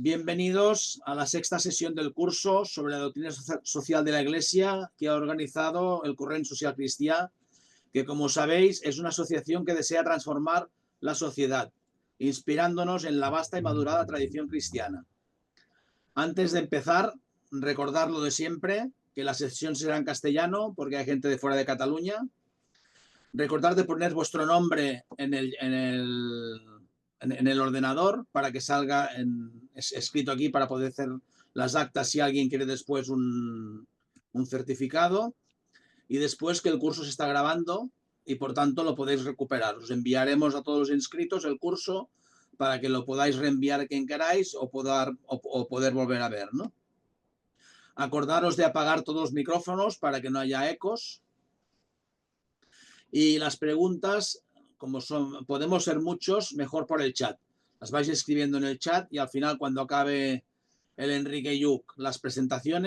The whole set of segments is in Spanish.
Bienvenidos a la sexta sesión del curso sobre la doctrina social de la Iglesia que ha organizado el Corrent Social Cristià, que, como sabéis, es una asociación que desea transformar la sociedad, inspirándonos en la vasta y madurada tradición cristiana. Antes de empezar, recordar lo de siempre, que la sesión será en castellano porque hay gente de fuera de Cataluña. Recordad de poner vuestro nombre en el ordenador para que salga escrito aquí para poder hacer las actas si alguien quiere después un certificado. Y después que el curso se está grabando y por tanto lo podéis recuperar. Os enviaremos a todos los inscritos el curso para que lo podáis reenviar a quien queráis o poder volver a ver, ¿no? Acordaros de apagar todos los micrófonos para que no haya ecos. Y las preguntas, como podemos ser muchos, mejor por el chat. Las vais escribiendo en el chat y al final, cuando acabe el Enrique Lluch la presentación,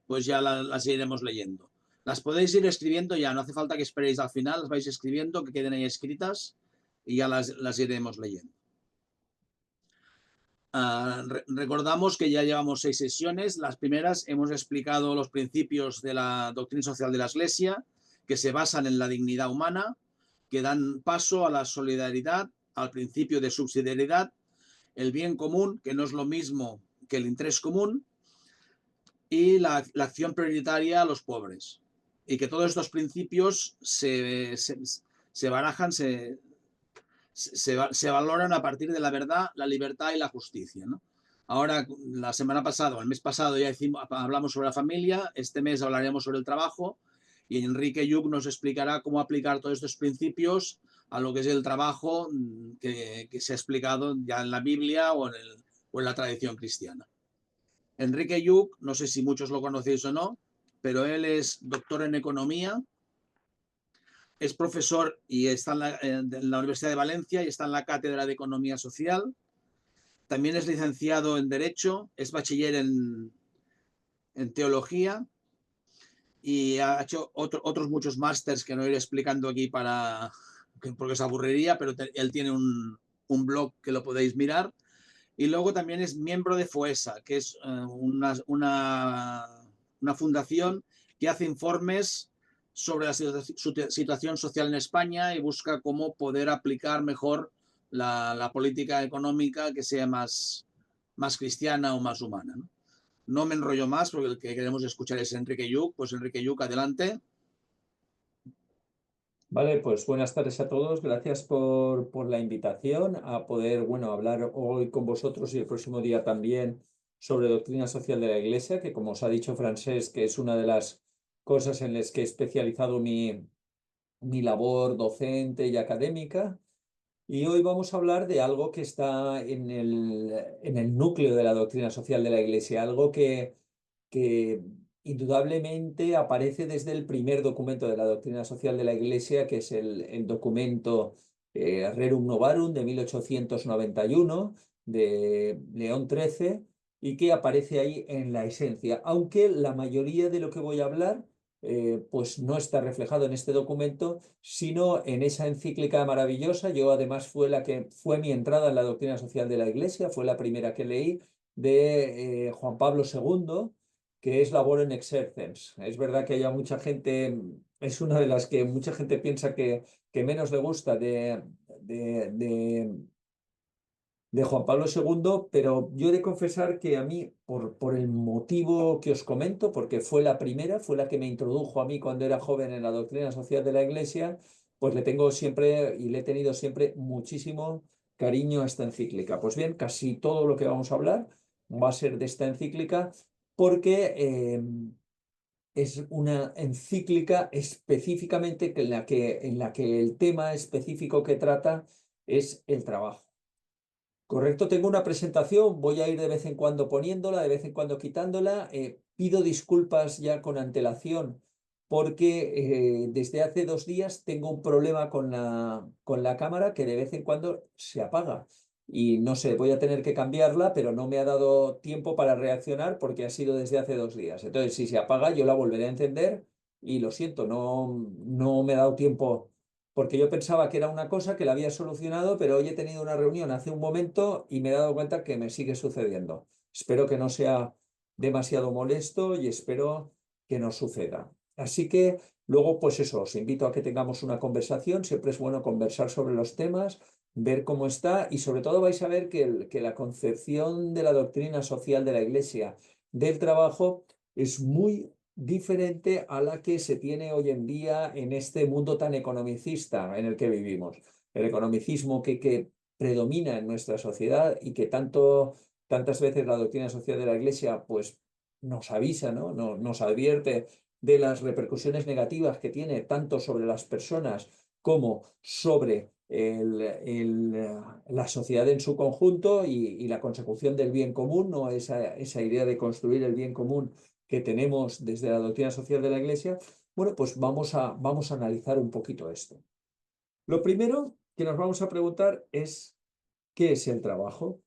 pues ya las iremos leyendo. Las podéis ir escribiendo ya, no hace falta que esperéis al final, las vais escribiendo, que queden ahí escritas y ya las iremos leyendo. Recordamos que ya llevamos 6 sesiones. Las primeras hemos explicado los principios de la doctrina social de la Iglesia, que se basan en la dignidad humana, que dan paso a la solidaridad, al principio de subsidiariedad, el bien común, que no es lo mismo que el interés común, y la acción prioritaria a los pobres. Y que todos estos principios se barajan, se valoran a partir de la verdad, la libertad y la justicia, ¿no? Ahora, la semana pasada, o el mes pasado, ya hablamos sobre la familia. Este mes hablaremos sobre el trabajo y Enrique Lluch nos explicará cómo aplicar todos estos principios a lo que es el trabajo que se ha explicado ya en la Biblia o en la tradición cristiana. Enrique Lluch, no sé si muchos lo conocéis o no, pero él es doctor en economía, es profesor y está en la Universidad de Valencia y está en la Cátedra de Economía Social. También es licenciado en Derecho, es bachiller en Teología y ha hecho otros muchos másters que no iré explicando aquí porque os aburriría, pero él tiene un blog que lo podéis mirar. Y luego también es miembro de FOESA, que es una fundación que hace informes sobre la situación social en España y busca cómo poder aplicar mejor la política económica que sea más cristiana o más humana, ¿no? No me enrollo más porque el que queremos escuchar es Enrique Lluch. Pues Enrique Lluch, adelante. Vale, pues buenas tardes a todos. Gracias por la invitación a poder, hablar hoy con vosotros y el próximo día también sobre doctrina social de la Iglesia, que como os ha dicho Francesc, que es una de las cosas en las que he especializado mi labor docente y académica. Y hoy vamos a hablar de algo que está en el núcleo de la doctrina social de la Iglesia, algo que indudablemente aparece desde el primer documento de la doctrina social de la Iglesia, que es el documento Rerum Novarum de 1891 de León XIII, y que aparece ahí en la esencia, aunque la mayoría de lo que voy a hablar pues no está reflejado en este documento, sino en esa encíclica maravillosa. Yo además fue mi entrada en la doctrina social de la Iglesia, fue la primera que leí, de Juan Pablo II, que es Laborem Exercens. Es verdad que haya mucha gente, es una de las que mucha gente piensa que menos le gusta de Juan Pablo II, pero yo he de confesar que a mí, por el motivo que os comento, porque fue la primera, fue la que me introdujo a mí cuando era joven en la doctrina social de la Iglesia, pues le tengo siempre y le he tenido siempre muchísimo cariño a esta encíclica. Pues bien, casi todo lo que vamos a hablar va a ser de esta encíclica porque es una encíclica específicamente en la que el tema específico que trata es el trabajo. Correcto, tengo una presentación, voy a ir de vez en cuando poniéndola, de vez en cuando quitándola. Pido disculpas ya con antelación porque desde hace 2 días tengo un problema con la cámara que de vez en cuando se apaga. Y no sé, voy a tener que cambiarla, pero no me ha dado tiempo para reaccionar porque ha sido desde hace 2 días. Entonces, si se apaga, yo la volveré a encender y lo siento, no me ha dado tiempo porque yo pensaba que era una cosa que la había solucionado, pero hoy he tenido una reunión hace un momento y me he dado cuenta que me sigue sucediendo. Espero que no sea demasiado molesto y espero que no suceda. Así que luego, pues eso, os invito a que tengamos una conversación. Siempre es bueno conversar sobre los temas, ver cómo está y sobre todo vais a ver que la concepción de la doctrina social de la Iglesia del trabajo es muy diferente a la que se tiene hoy en día en este mundo tan economicista en el que vivimos. El economicismo que predomina en nuestra sociedad y que tantas veces la doctrina social de la Iglesia pues nos avisa, ¿no? Nos advierte de las repercusiones negativas que tiene tanto sobre las personas como sobre la sociedad en su conjunto y la consecución del bien común, ¿no? Esa idea de construir el bien común que tenemos desde la doctrina social de la Iglesia. Bueno, pues vamos a analizar un poquito esto. Lo primero que nos vamos a preguntar es, ¿qué es el trabajo?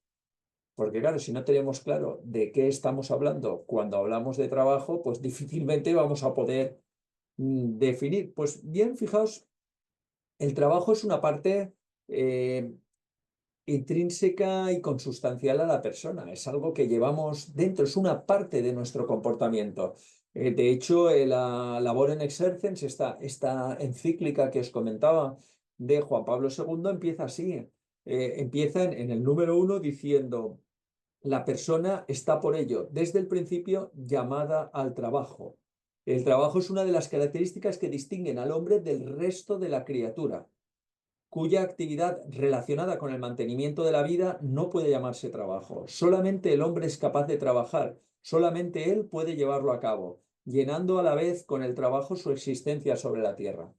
Porque claro, si no tenemos claro de qué estamos hablando cuando hablamos de trabajo, pues difícilmente vamos a poder definir. Pues bien, fijaos, el trabajo es una parte intrínseca y consustancial a la persona. Es algo que llevamos dentro, es una parte de nuestro comportamiento. De hecho, la Labor Exercens, esta encíclica que os comentaba de Juan Pablo II, empieza así. Empieza en el número 1 diciendo, la persona está por ello, desde el principio, llamada al trabajo. El trabajo es una de las características que distinguen al hombre del resto de la criatura, cuya actividad relacionada con el mantenimiento de la vida no puede llamarse trabajo. Solamente el hombre es capaz de trabajar, solamente él puede llevarlo a cabo, llenando a la vez con el trabajo su existencia sobre la tierra.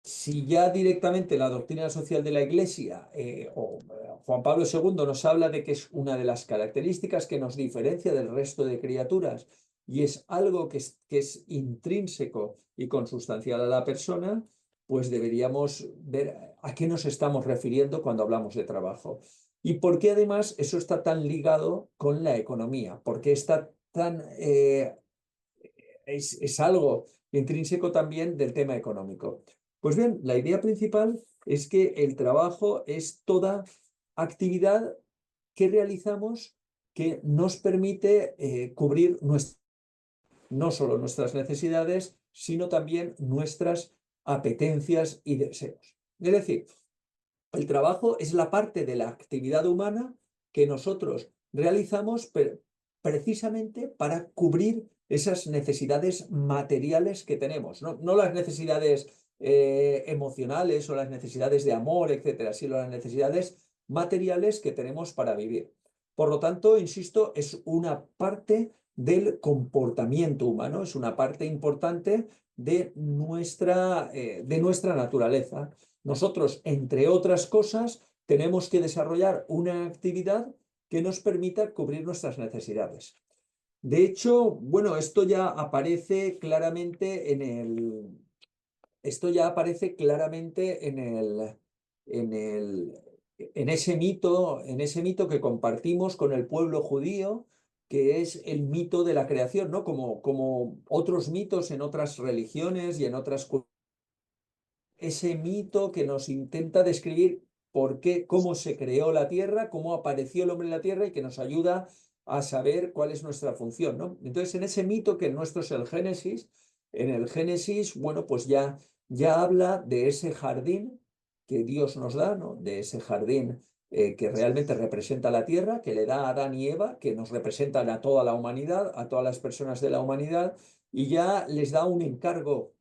Si ya directamente la doctrina social de la Iglesia Juan Pablo II nos habla de que es una de las características que nos diferencia del resto de criaturas y es algo que es intrínseco y consustancial a la persona, pues deberíamos ver a qué nos estamos refiriendo cuando hablamos de trabajo. Y por qué además eso está tan ligado con la economía, porque está tan, es algo intrínseco también del tema económico. Pues bien, la idea principal es que el trabajo es toda actividad que realizamos que nos permite cubrir no solo nuestras necesidades, sino también nuestras apetencias y deseos. Es decir, el trabajo es la parte de la actividad humana que nosotros realizamos precisamente para cubrir esas necesidades materiales que tenemos, no las necesidades emocionales o las necesidades de amor, etcétera, sino las necesidades materiales que tenemos para vivir. Por lo tanto, insisto, es una parte del comportamiento humano, es una parte importante de nuestra naturaleza. Nosotros, entre otras cosas, tenemos que desarrollar una actividad que nos permita cubrir nuestras necesidades. De hecho, bueno, esto ya aparece claramente en ese mito que compartimos con el pueblo judío, que es el mito de la creación, ¿no? Como otros mitos en otras religiones y en otras culturas, ese mito que nos intenta describir cómo se creó la Tierra, cómo apareció el hombre en la Tierra y que nos ayuda a saber cuál es nuestra función, ¿no? Entonces, en ese mito que nuestro es el Génesis, en el Génesis, bueno, pues ya habla de ese jardín que Dios nos da, ¿no? De ese jardín que realmente representa la Tierra, que le da a Adán y Eva, que nos representan a toda la humanidad, a todas las personas de la humanidad, y ya les da un encargo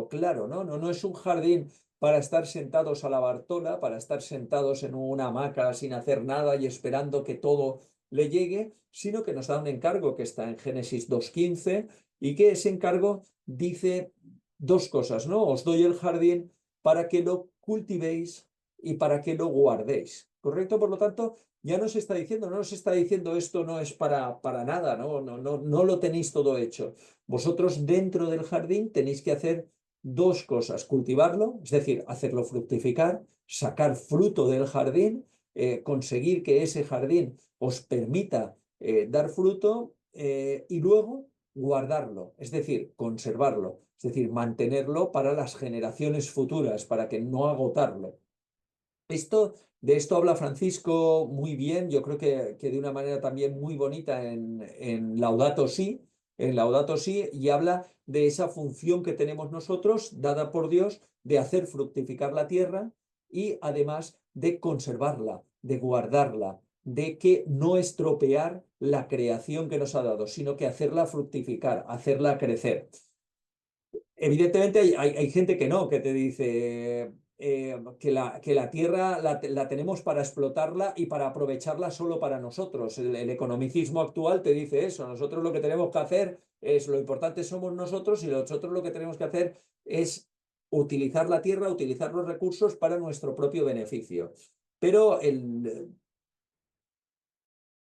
claro, ¿no? No es un jardín para estar sentados a la Bartola, para estar sentados en una hamaca sin hacer nada y esperando que todo le llegue, sino que nos da un encargo que está en Génesis 2:15 y que ese encargo dice dos cosas, ¿no? Os doy el jardín para que lo cultivéis y para que lo guardéis, ¿correcto? Por lo tanto, ya no nos está diciendo esto no es para nada, no lo tenéis todo hecho. Vosotros dentro del jardín tenéis que hacer dos cosas, cultivarlo, es decir, hacerlo fructificar, sacar fruto del jardín, conseguir que ese jardín os permita dar fruto y luego guardarlo, es decir, conservarlo, es decir, mantenerlo para las generaciones futuras, para que no agotarlo. De esto habla Francisco muy bien, yo creo que de una manera también muy bonita en Laudato Si, y habla de esa función que tenemos nosotros, dada por Dios, de hacer fructificar la tierra y además de conservarla, de guardarla, de que no estropear la creación que nos ha dado, sino que hacerla fructificar, hacerla crecer. Evidentemente hay gente que no, que te dice que la tierra la tenemos para explotarla y para aprovecharla solo para nosotros. El economicismo actual te dice eso. Nosotros lo que tenemos que hacer es, lo importante somos nosotros y nosotros lo que tenemos que hacer es utilizar la tierra, utilizar los recursos para nuestro propio beneficio. Pero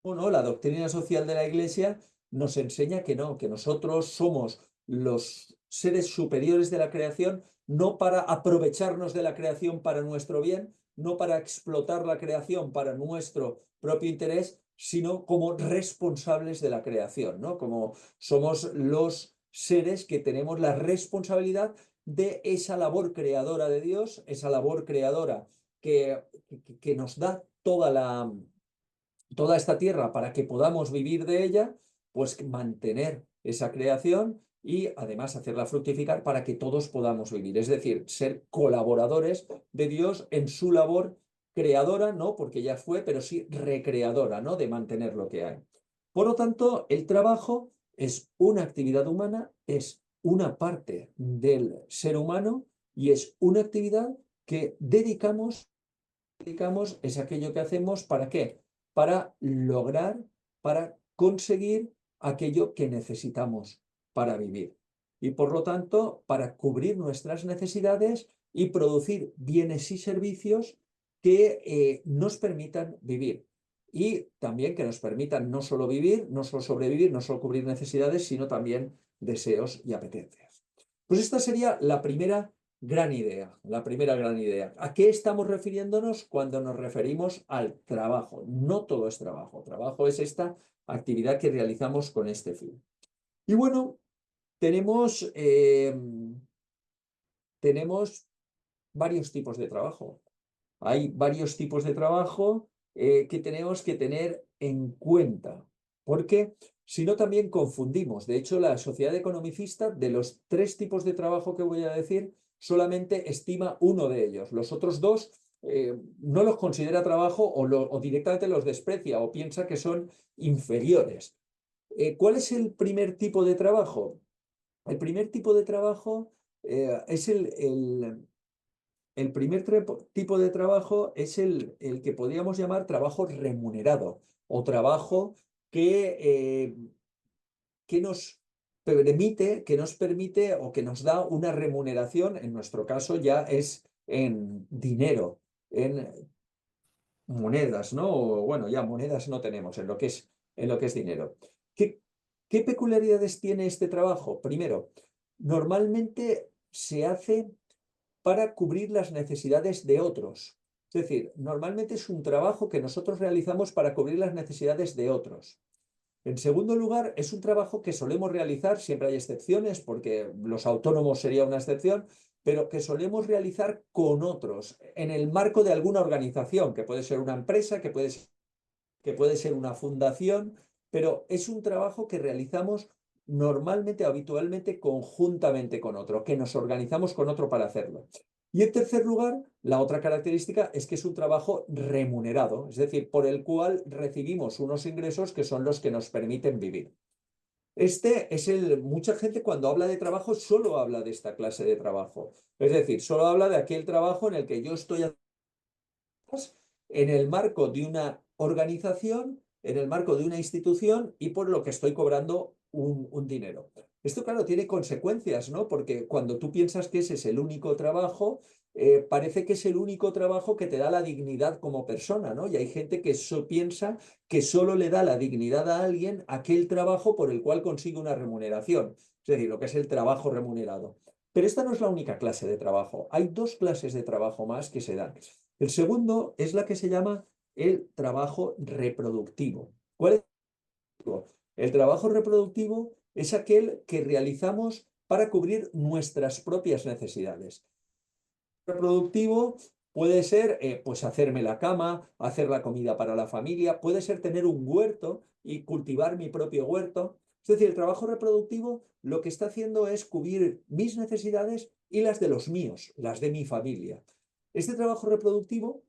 bueno, la doctrina social de la Iglesia nos enseña que no, que nosotros somos los seres superiores de la creación, no para aprovecharnos de la creación para nuestro bien, no para explotar la creación para nuestro propio interés, sino como responsables de la creación, ¿no? Como somos los seres que tenemos la responsabilidad de esa labor creadora de Dios, esa labor creadora que nos da toda esta tierra para que podamos vivir de ella, pues mantener esa creación y además hacerla fructificar para que todos podamos vivir. Es decir, ser colaboradores de Dios en su labor creadora, no porque ya fue, pero sí recreadora, ¿no? De mantener lo que hay. Por lo tanto, el trabajo es una actividad humana, es una parte del ser humano y es una actividad que dedicamos es aquello que hacemos ¿para qué? Para lograr, para conseguir aquello que necesitamos para vivir. Y por lo tanto, para cubrir nuestras necesidades y producir bienes y servicios que nos permitan vivir. Y también que nos permitan no solo vivir, no solo sobrevivir, no solo cubrir necesidades, sino también deseos y apetencias. Pues esta sería la primera gran idea, la primera gran idea. ¿A qué estamos refiriéndonos cuando nos referimos al trabajo? No todo es trabajo. Trabajo es esta actividad que realizamos con este fin. Y bueno, tenemos, tenemos varios tipos de trabajo. Hay varios tipos de trabajo que tenemos que tener en cuenta, porque si no también confundimos. De hecho, la sociedad economicista, de los tres tipos de trabajo que voy a decir, solamente estima uno de ellos. Los otros dos no los considera trabajo o directamente los desprecia o piensa que son inferiores. ¿Cuál es el primer tipo de trabajo? El primer tipo de trabajo es el primer tipo de trabajo es el que podríamos llamar trabajo remunerado o trabajo que, que nos permite o que nos da una remuneración, en nuestro caso ya es en dinero, en monedas, ¿no? O, bueno, ya monedas no tenemos en lo que es dinero. ¿Qué, qué peculiaridades tiene este trabajo? Primero, normalmente se hace para cubrir las necesidades de otros. Es decir, normalmente es un trabajo que nosotros realizamos para cubrir las necesidades de otros. En segundo lugar, es un trabajo que solemos realizar, siempre hay excepciones, porque los autónomos sería una excepción, pero que solemos realizar con otros, en el marco de alguna organización, que puede ser una empresa, que puede ser una fundación, pero es un trabajo que realizamos normalmente, habitualmente, conjuntamente con otro, que nos organizamos con otro para hacerlo. Y en tercer lugar, la otra característica es que es un trabajo remunerado, es decir, por el cual recibimos unos ingresos que son los que nos permiten vivir. Mucha gente cuando habla de trabajo solo habla de esta clase de trabajo. Es decir, solo habla de aquel trabajo en el que yo estoy en el marco de una organización, en el marco de una institución y por lo que estoy cobrando un dinero. Esto, claro, tiene consecuencias, ¿no? Porque cuando tú piensas que ese es el único trabajo, parece que es el único trabajo que te da la dignidad como persona, ¿no? Y hay gente que piensa que solo le da la dignidad a alguien aquel trabajo por el cual consigue una remuneración, es decir, lo que es el trabajo remunerado. Pero esta no es la única clase de trabajo. Hay dos clases de trabajo más que se dan. El segundo es la que se llama el trabajo reproductivo. ¿Cuál es el trabajo reproductivo? es aquel que realizamos para cubrir nuestras propias necesidades. Reproductivo puede ser pues hacerme la cama, hacer la comida para la familia, puede ser tener un huerto y cultivar mi propio huerto. Es decir, el trabajo reproductivo lo que está haciendo es cubrir mis necesidades y las de los míos, las de mi familia. Este trabajo reproductivo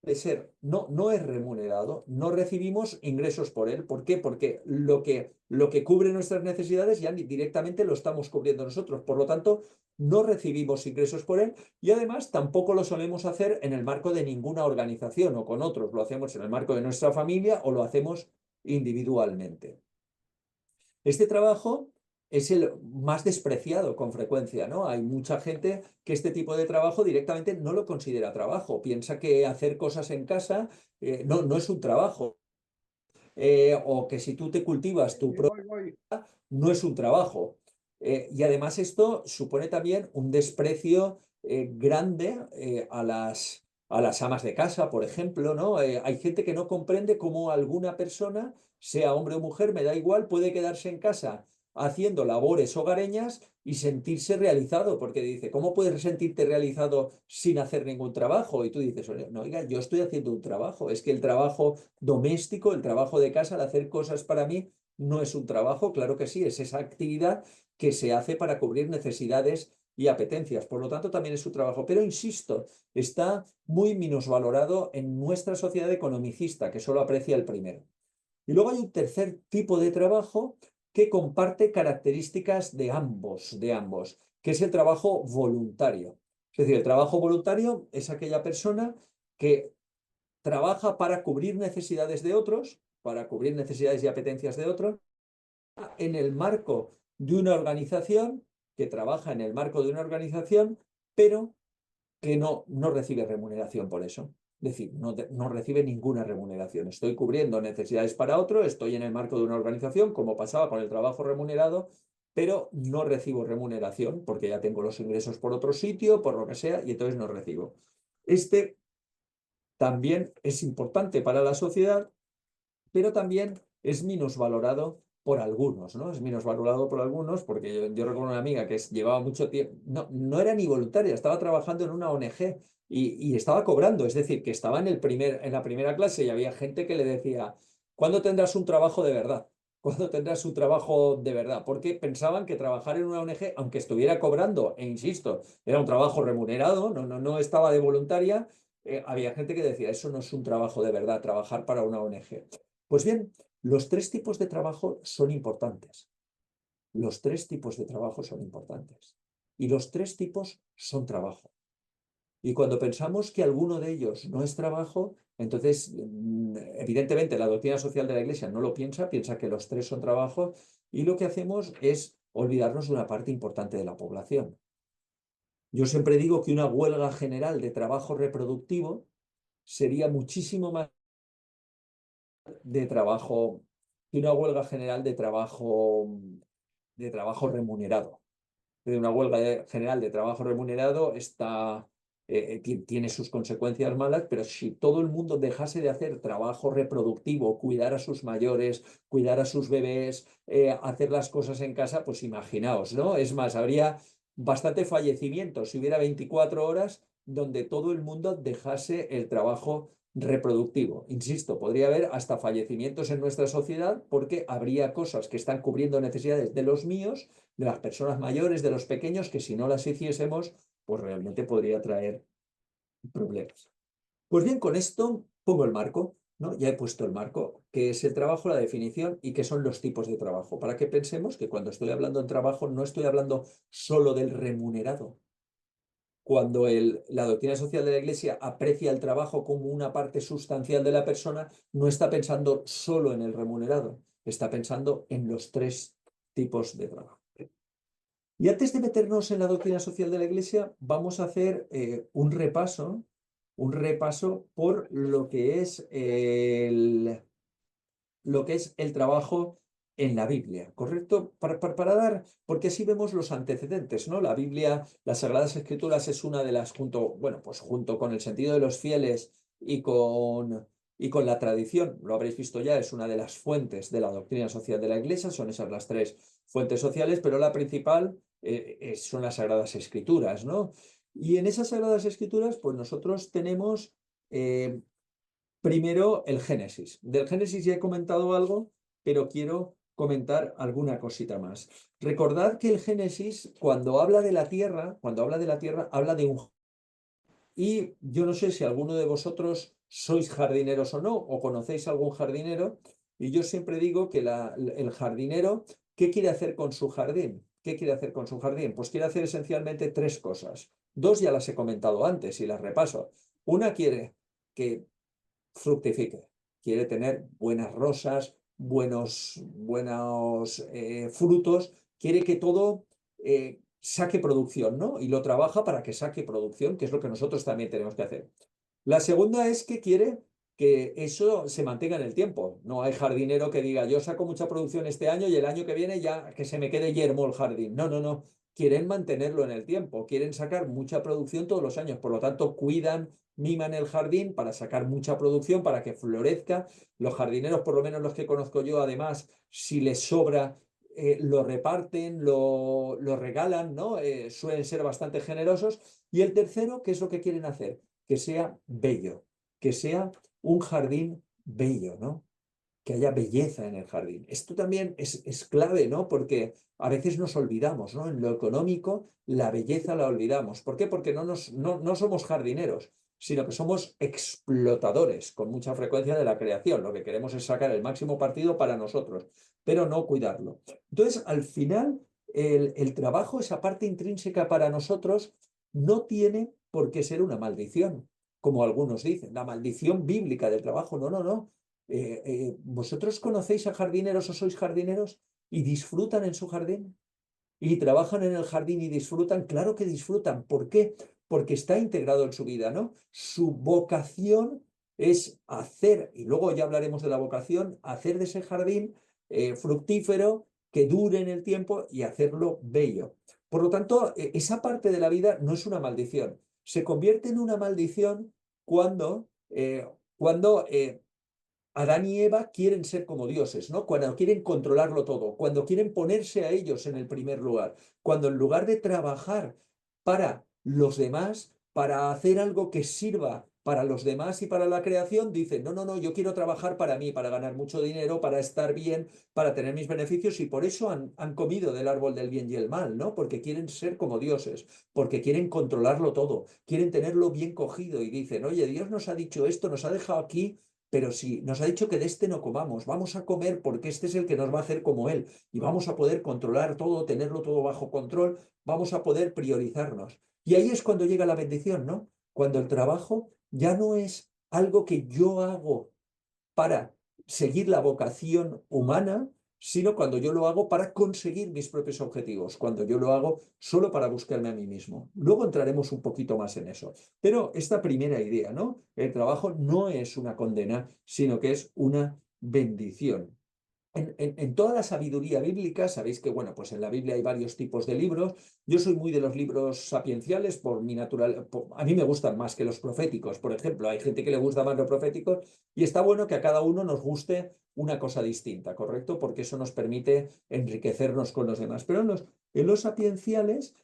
de ser, no es remunerado, no recibimos ingresos por él. ¿Por qué? Porque lo que cubre nuestras necesidades ya directamente lo estamos cubriendo nosotros. Por lo tanto, no recibimos ingresos por él y además tampoco lo solemos hacer en el marco de ninguna organización o con otros. Lo hacemos en el marco de nuestra familia o lo hacemos individualmente. Este trabajo es el más despreciado con frecuencia, ¿no? Hay mucha gente que este tipo de trabajo directamente no lo considera trabajo, piensa que hacer cosas en casa no es un trabajo, o que si tú te cultivas tu propio no es un trabajo. Y además esto supone también un desprecio grande a las amas de casa, por ejemplo, ¿no? Hay gente que no comprende cómo alguna persona, sea hombre o mujer, me da igual, puede quedarse en casa haciendo labores hogareñas y sentirse realizado, porque dice, ¿cómo puedes sentirte realizado sin hacer ningún trabajo? Y tú dices, no, oiga, yo estoy haciendo un trabajo, es que el trabajo doméstico, el trabajo de casa, el hacer cosas para mí, no es un trabajo, claro que sí, es esa actividad que se hace para cubrir necesidades y apetencias. Por lo tanto, también es su trabajo. Pero insisto, está muy minusvalorado en nuestra sociedad economicista, que solo aprecia el primero. Y luego hay un tercer tipo de trabajo que comparte características de ambos, que es el trabajo voluntario. Es decir, el trabajo voluntario es aquella persona que trabaja para cubrir necesidades de otros, para cubrir necesidades y apetencias de otros, en el marco de una organización, que trabaja en el marco de una organización, pero que no recibe remuneración por eso. Es decir, no recibe ninguna remuneración. Estoy cubriendo necesidades para otro, estoy en el marco de una organización, como pasaba con el trabajo remunerado, pero no recibo remuneración porque ya tengo los ingresos por otro sitio, por lo que sea, y entonces no recibo. Este también es importante para la sociedad, pero también es minusvalorado por algunos, ¿no? Es minusvalorado por algunos porque yo recuerdo una amiga que llevaba mucho tiempo, no era ni voluntaria, estaba trabajando en una ONG y estaba cobrando, es decir, que estaba en la primera clase y había gente que le decía, ¿cuándo tendrás un trabajo de verdad? ¿Cuándo tendrás un trabajo de verdad? Porque pensaban que trabajar en una ONG, aunque estuviera cobrando, e insisto, era un trabajo remunerado, no estaba de voluntaria, había gente que decía, eso no es un trabajo de verdad, trabajar para una ONG. Pues bien, los tres tipos de trabajo son importantes. Los tres tipos de trabajo son importantes. Y los tres tipos son trabajo. Y cuando pensamos que alguno de ellos no es trabajo, entonces, evidentemente, la doctrina social de la Iglesia no lo piensa, piensa que los tres son trabajo, y lo que hacemos es olvidarnos de una parte importante de la población. Yo siempre digo que una huelga general de trabajo reproductivo sería muchísimo más de trabajo que una huelga general de trabajo remunerado. De una huelga general de trabajo remunerado tiene sus consecuencias malas, pero si todo el mundo dejase de hacer trabajo reproductivo, cuidar a sus mayores, cuidar a sus bebés, hacer las cosas en casa, pues imaginaos, ¿no? Es más, habría bastante fallecimiento si hubiera 24 horas donde todo el mundo dejase el trabajo reproductivo. Insisto, podría haber hasta fallecimientos en nuestra sociedad porque habría cosas que están cubriendo necesidades de los míos, de las personas mayores, de los pequeños, que si no las hiciésemos, pues realmente podría traer problemas. Pues bien, con esto pongo el marco, ¿no? Ya he puesto el marco, que es el trabajo, la definición y qué son los tipos de trabajo, para que pensemos que cuando estoy hablando de trabajo no estoy hablando solo del remunerado. Cuando la doctrina social de la Iglesia aprecia el trabajo como una parte sustancial de la persona, no está pensando solo en el remunerado, está pensando en los tres tipos de trabajo. Y antes de meternos en la doctrina social de la Iglesia, vamos a hacer un repaso por lo que es el trabajo en la Biblia, ¿correcto? Porque así vemos los antecedentes, ¿no? La Biblia, las Sagradas Escrituras es una de las, junto con el sentido de los fieles y con y con la tradición. Lo habréis visto ya, es una de las fuentes de la doctrina social de la Iglesia, son esas las tres fuentes sociales, pero la principal son las Sagradas Escrituras, ¿no? Y en esas Sagradas Escrituras, pues nosotros tenemos eh, primero el Génesis. Del Génesis ya he comentado algo, pero quiero comentar alguna cosita más. Recordad que el Génesis, cuando habla de la tierra, habla de un... Y yo no sé si alguno de vosotros sois jardineros o no, o conocéis algún jardinero, y yo siempre digo que el jardinero, ¿qué quiere hacer con su jardín? ¿Qué quiere hacer con su jardín? Pues quiere hacer esencialmente tres cosas. Dos ya las he comentado antes y las repaso. Una quiere que fructifique, quiere tener buenas rosas, buenos frutos, quiere que todo saque producción, ¿no? Y lo trabaja para que saque producción, que es lo que nosotros también tenemos que hacer. La segunda es que quiere que eso se mantenga en el tiempo. No hay jardinero que diga, yo saco mucha producción este año y el año que viene ya que se me quede yermo el jardín. No, no, no. Quieren mantenerlo en el tiempo, quieren sacar mucha producción todos los años. Por lo tanto, cuidan, miman el jardín para sacar mucha producción, para que florezca. Los jardineros, por lo menos los que conozco yo, además, si les sobra, lo reparten, lo regalan, ¿no? Suelen ser bastante generosos. Y el tercero, ¿qué es lo que quieren hacer? Que sea bello, que sea un jardín bello, ¿no? Que haya belleza en el jardín. Esto también es clave, ¿no? Porque a veces nos olvidamos, ¿no? En lo económico, la belleza la olvidamos. ¿Por qué? Porque no somos jardineros, sino que somos explotadores con mucha frecuencia de la creación. Lo que queremos es sacar el máximo partido para nosotros, pero no cuidarlo. Entonces, al final, el trabajo, esa parte intrínseca para nosotros, no tiene por qué ser una maldición, como algunos dicen, la maldición bíblica del trabajo. No, no, no. ¿Vosotros conocéis a jardineros o sois jardineros y disfrutan en su jardín? ¿Y trabajan en el jardín y disfrutan? Claro que disfrutan. ¿Por qué? Porque está integrado en su vida, ¿no? Su vocación es hacer, y luego ya hablaremos de la vocación, hacer de ese jardín fructífero, que dure en el tiempo y hacerlo bello. Por lo tanto, esa parte de la vida no es una maldición. Se convierte en una maldición cuando Adán y Eva quieren ser como dioses, ¿no? Cuando quieren controlarlo todo, cuando quieren ponerse a ellos en el primer lugar, cuando en lugar de trabajar para los demás, para hacer algo que sirva para los demás y para la creación, dicen, no, no, no, yo quiero trabajar para mí, para ganar mucho dinero, para estar bien, para tener mis beneficios y por eso han comido del árbol del bien y el mal, ¿no? Porque quieren ser como dioses, porque quieren controlarlo todo, quieren tenerlo bien cogido y dicen, oye, Dios nos ha dicho esto, nos ha dejado aquí, pero si nos ha dicho que de este no comamos, vamos a comer porque este es el que nos va a hacer como Él y vamos a poder controlar todo, tenerlo todo bajo control, vamos a poder priorizarnos. Y ahí es cuando llega la bendición, ¿no? Cuando el trabajo ya no es algo que yo hago para seguir la vocación humana, sino cuando yo lo hago para conseguir mis propios objetivos, cuando yo lo hago solo para buscarme a mí mismo. Luego entraremos un poquito más en eso. Pero esta primera idea, ¿no? El trabajo no es una condena, sino que es una bendición. En toda la sabiduría bíblica, sabéis que, bueno, pues en la Biblia hay varios tipos de libros. Yo soy muy de los libros sapienciales por mi natural. A mí me gustan más que los proféticos, por ejemplo. Hay gente que le gusta más los proféticos y está bueno que a cada uno nos guste una cosa distinta, ¿correcto? Porque eso nos permite enriquecernos con los demás. Pero en los sapienciales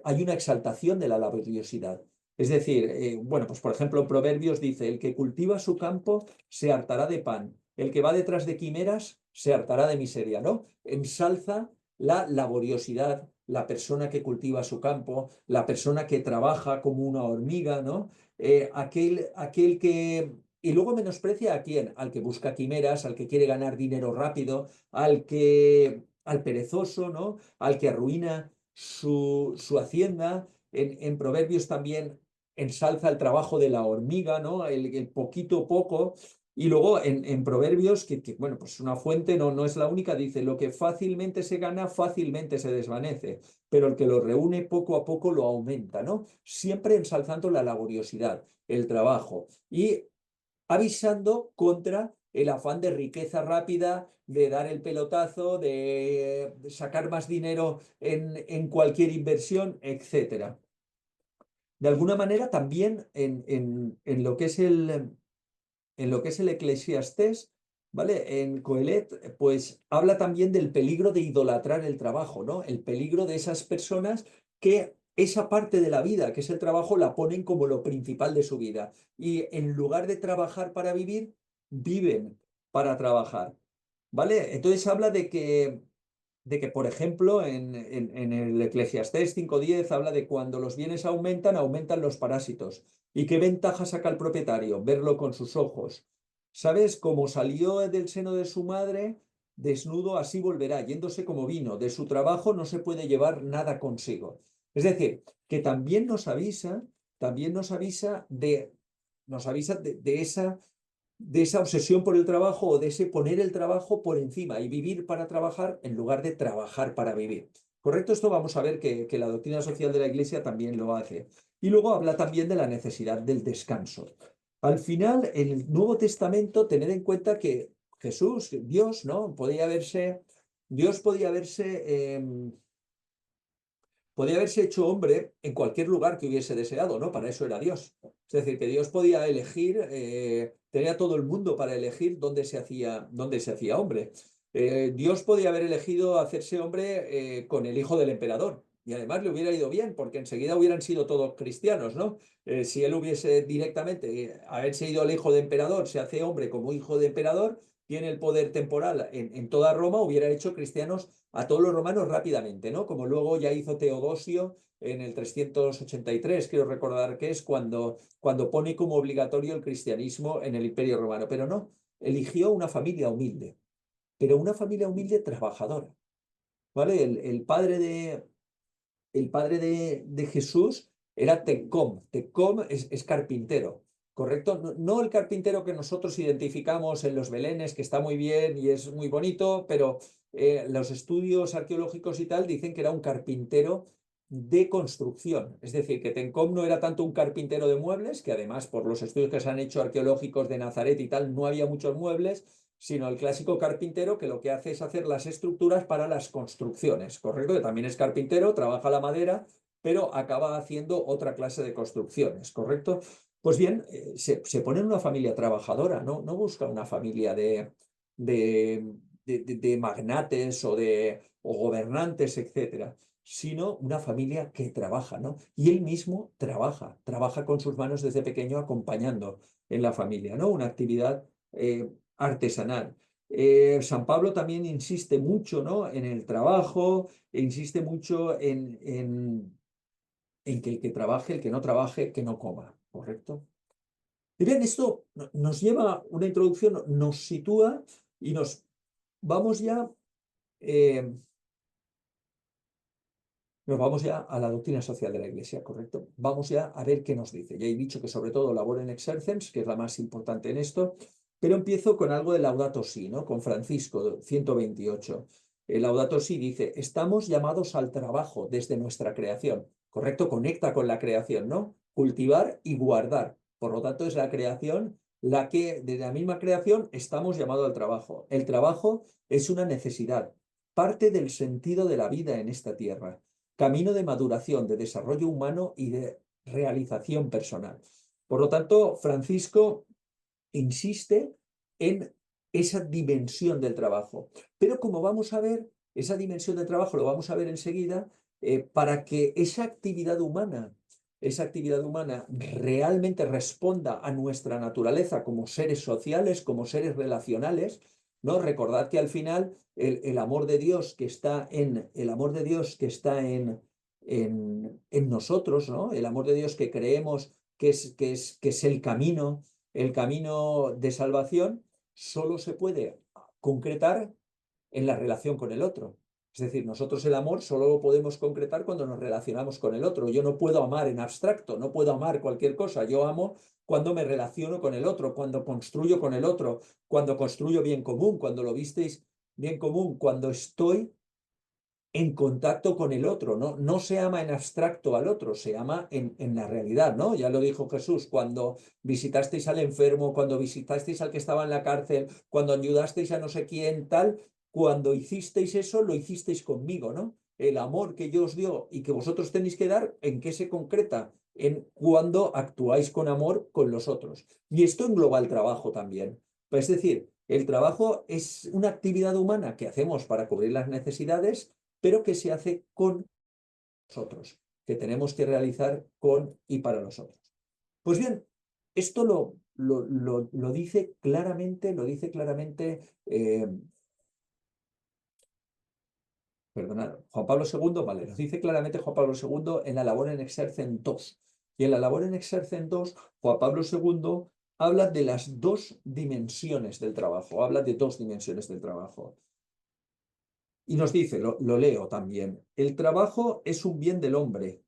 hay una exaltación de la laboriosidad. Es decir, bueno, pues por ejemplo, en Proverbios dice, el que cultiva su campo se hartará de pan, el que va detrás de quimeras se hartará de miseria, ¿no? Ensalza la laboriosidad, la persona que cultiva su campo, la persona que trabaja como una hormiga, ¿no? Aquel que... Y luego menosprecia a quién, al que busca quimeras, al que quiere ganar dinero rápido, al perezoso, ¿no? Al que arruina su hacienda. En Proverbios también ensalza el trabajo de la hormiga, ¿no? El poquito poco. Y luego en Proverbios, bueno, pues una fuente no es la única, dice, lo que fácilmente se gana, fácilmente se desvanece, pero el que lo reúne poco a poco lo aumenta, ¿no? Siempre ensalzando la laboriosidad, el trabajo y avisando contra el afán de riqueza rápida, de dar el pelotazo, de sacar más dinero en cualquier inversión, etcétera. De alguna manera también en lo que es en lo que es el Eclesiastés, ¿vale? En Coelet, pues habla también del peligro de idolatrar el trabajo, ¿no? El peligro de esas personas que esa parte de la vida, que es el trabajo, la ponen como lo principal de su vida. Y en lugar de trabajar para vivir, viven para trabajar, ¿vale? Entonces habla de que, por ejemplo, en el Eclesiastés 5:10 habla de cuando los bienes aumentan, aumentan los parásitos. ¿Y qué ventaja saca el propietario? Verlo con sus ojos. ¿Sabes? Como salió del seno de su madre, desnudo así volverá, yéndose como vino. De su trabajo no se puede llevar nada consigo. Es decir, que también nos avisa de esa obsesión por el trabajo o de ese poner el trabajo por encima y vivir para trabajar en lugar de trabajar para vivir. ¿Correcto? Esto vamos a ver que la doctrina social de la Iglesia también lo hace. Y luego habla también de la necesidad del descanso. Al final, en el Nuevo Testamento, tened en cuenta que Jesús, Dios, ¿no? Dios podía haberse hecho hombre en cualquier lugar que hubiese deseado, ¿no? Para eso era Dios. Es decir, que Dios podía elegir, tenía todo el mundo para elegir dónde se hacía hombre. Dios podía haber elegido hacerse hombre con el hijo del emperador. Y además le hubiera ido bien, porque enseguida hubieran sido todos cristianos, ¿no? Si él hubiese directamente haberse ido el hijo de emperador, se hace hombre como hijo de emperador, tiene el poder temporal en toda Roma, hubiera hecho cristianos a todos los romanos rápidamente, ¿no? Como luego ya hizo Teodosio en el 383, quiero recordar que es cuando pone como obligatorio el cristianismo en el Imperio Romano. Pero no, eligió una familia humilde, pero una familia humilde trabajadora, ¿vale? El padre de Jesús era Tecom. Tecom es carpintero, ¿correcto? No, no el carpintero que nosotros identificamos en los Belenes, que está muy bien y es muy bonito, pero los estudios arqueológicos y tal dicen que era un carpintero de construcción. Es decir, que Tecom no era tanto un carpintero de muebles, que además por los estudios que se han hecho arqueológicos de Nazaret y tal, no había muchos muebles, sino el clásico carpintero que lo que hace es hacer las estructuras para las construcciones, ¿correcto? Que también es carpintero, trabaja la madera, pero acaba haciendo otra clase de construcciones, ¿correcto? Pues bien, se pone en una familia trabajadora, no busca una familia de, de magnates o gobernantes, etcétera, sino una familia que trabaja, ¿no? Y él mismo trabaja con sus manos desde pequeño acompañando en la familia, ¿no? Una actividad artesanal. San Pablo también insiste mucho, ¿no? En el trabajo, e insiste mucho en que el que trabaje, el que no trabaje, que no coma, ¿correcto? Y bien, esto nos lleva a una introducción, nos sitúa y vamos ya, eh, nos vamos ya a la doctrina social de la Iglesia, ¿correcto? Vamos ya a ver qué nos dice. Ya he dicho que sobre todo labor en exercens, que es la más importante en esto, pero empiezo con algo de Laudato Si, ¿no? Con Francisco, 128. El Laudato Si dice, estamos llamados al trabajo desde nuestra creación, ¿correcto? Conecta con la creación, ¿no? Cultivar y guardar. Por lo tanto, es la creación la que, desde la misma creación, estamos llamados al trabajo. El trabajo es una necesidad, parte del sentido de la vida en esta tierra, camino de maduración, de desarrollo humano y de realización personal. Por lo tanto, Francisco insiste en esa dimensión del trabajo. Pero como vamos a ver, esa dimensión del trabajo lo vamos a ver enseguida, para que esa actividad humana realmente responda a nuestra naturaleza como seres sociales, como seres relacionales, ¿no? Recordad que al final el amor de Dios que está en nosotros, ¿no? El amor de Dios que creemos que es el camino de salvación, solo se puede concretar en la relación con el otro. Es decir, nosotros el amor solo lo podemos concretar cuando nos relacionamos con el otro. Yo no puedo amar en abstracto, no puedo amar cualquier cosa. Yo amo cuando me relaciono con el otro, cuando construyo con el otro, cuando construyo bien común, cuando lo visteis bien común, cuando estoy en contacto con el otro, ¿no? No se ama en abstracto al otro, se ama en la realidad, ¿no? Ya lo dijo Jesús, cuando visitasteis al enfermo, cuando visitasteis al que estaba en la cárcel, cuando ayudasteis a no sé quién, tal, cuando hicisteis eso, lo hicisteis conmigo, ¿no? el amor que yo os dio y que vosotros tenéis que dar, ¿en qué se concreta? En cuando actuáis con amor con los otros. Y esto engloba el trabajo también. Es decir, el trabajo es una actividad humana que hacemos para cubrir las necesidades, pero que se hace con nosotros, que tenemos que realizar con y para nosotros. Pues bien, esto lo dice claramente, perdonad, Juan Pablo II, vale, nos dice claramente Juan Pablo II en la Labor en Exercen 2. Y en la Labor en Exercen 2, Juan Pablo II habla de las dos dimensiones del trabajo, habla de dos dimensiones del trabajo. Y nos dice, lo leo también, el trabajo es un bien del hombre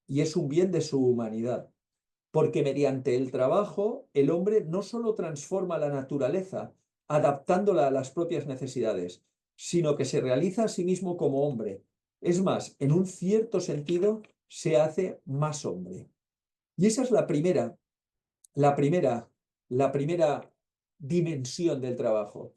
y es un bien de su humanidad, porque mediante el trabajo el hombre no solo transforma la naturaleza, adaptándola a las propias necesidades, sino que se realiza a sí mismo como hombre. Es más, en un cierto sentido, se hace más hombre. Y esa es la primera, la primera dimensión del trabajo.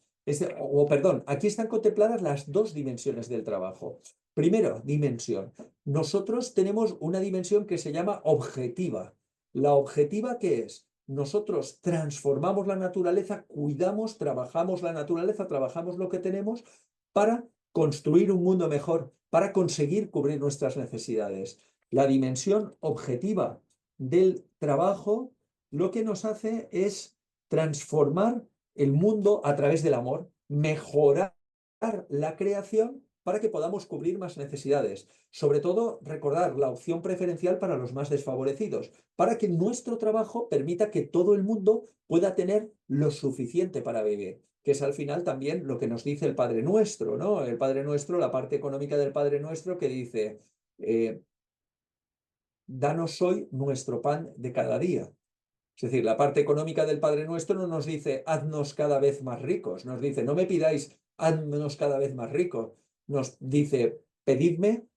Perdón, aquí están contempladas las dos dimensiones del trabajo. Primero, dimensión. Nosotros tenemos una dimensión que se llama objetiva. La objetiva, ¿qué es? Nosotros transformamos la naturaleza, cuidamos, trabajamos la naturaleza, trabajamos lo que tenemos para construir un mundo mejor, para conseguir cubrir nuestras necesidades. La dimensión objetiva del trabajo lo que nos hace es transformar el mundo a través del amor, mejorar la creación para que podamos cubrir más necesidades. Sobre todo, recordar la opción preferencial para los más desfavorecidos, para que nuestro trabajo permita que todo el mundo pueda tener lo suficiente para vivir, que es al final también lo que nos dice el Padre Nuestro, ¿no? El Padre Nuestro, la parte económica del Padre Nuestro que dice, danos hoy nuestro pan de cada día. Es decir, la parte económica del Padre Nuestro no nos dice, haznos cada vez más ricos, nos dice, no me pidáis, haznos cada vez más ricos, nos dice, pedidme,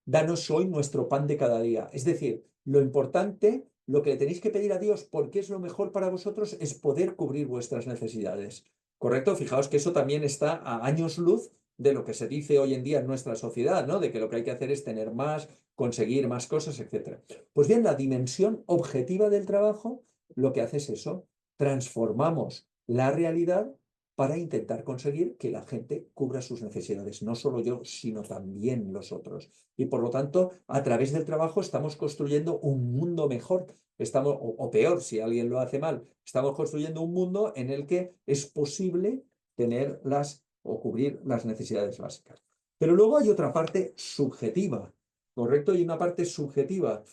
danos hoy nuestro pan de cada día. Es decir, lo importante, lo que le tenéis que pedir a Dios, porque es lo mejor para vosotros, es poder cubrir vuestras necesidades. ¿Correcto? Fijaos que eso también está a años luz de lo que se dice hoy en día en nuestra sociedad, ¿no? De que lo que hay que hacer es tener más, conseguir más cosas, etc. Pues bien, la dimensión objetiva del trabajo lo que hace es eso, transformamos la realidad para intentar conseguir que la gente cubra sus necesidades, no solo yo, sino también los otros. Y por lo tanto, a través del trabajo estamos construyendo un mundo mejor, o peor, si alguien lo hace mal, estamos construyendo un mundo en el que es posible tener o cubrir las necesidades básicas. Pero luego hay otra parte subjetiva, ¿correcto? Y una parte subjetiva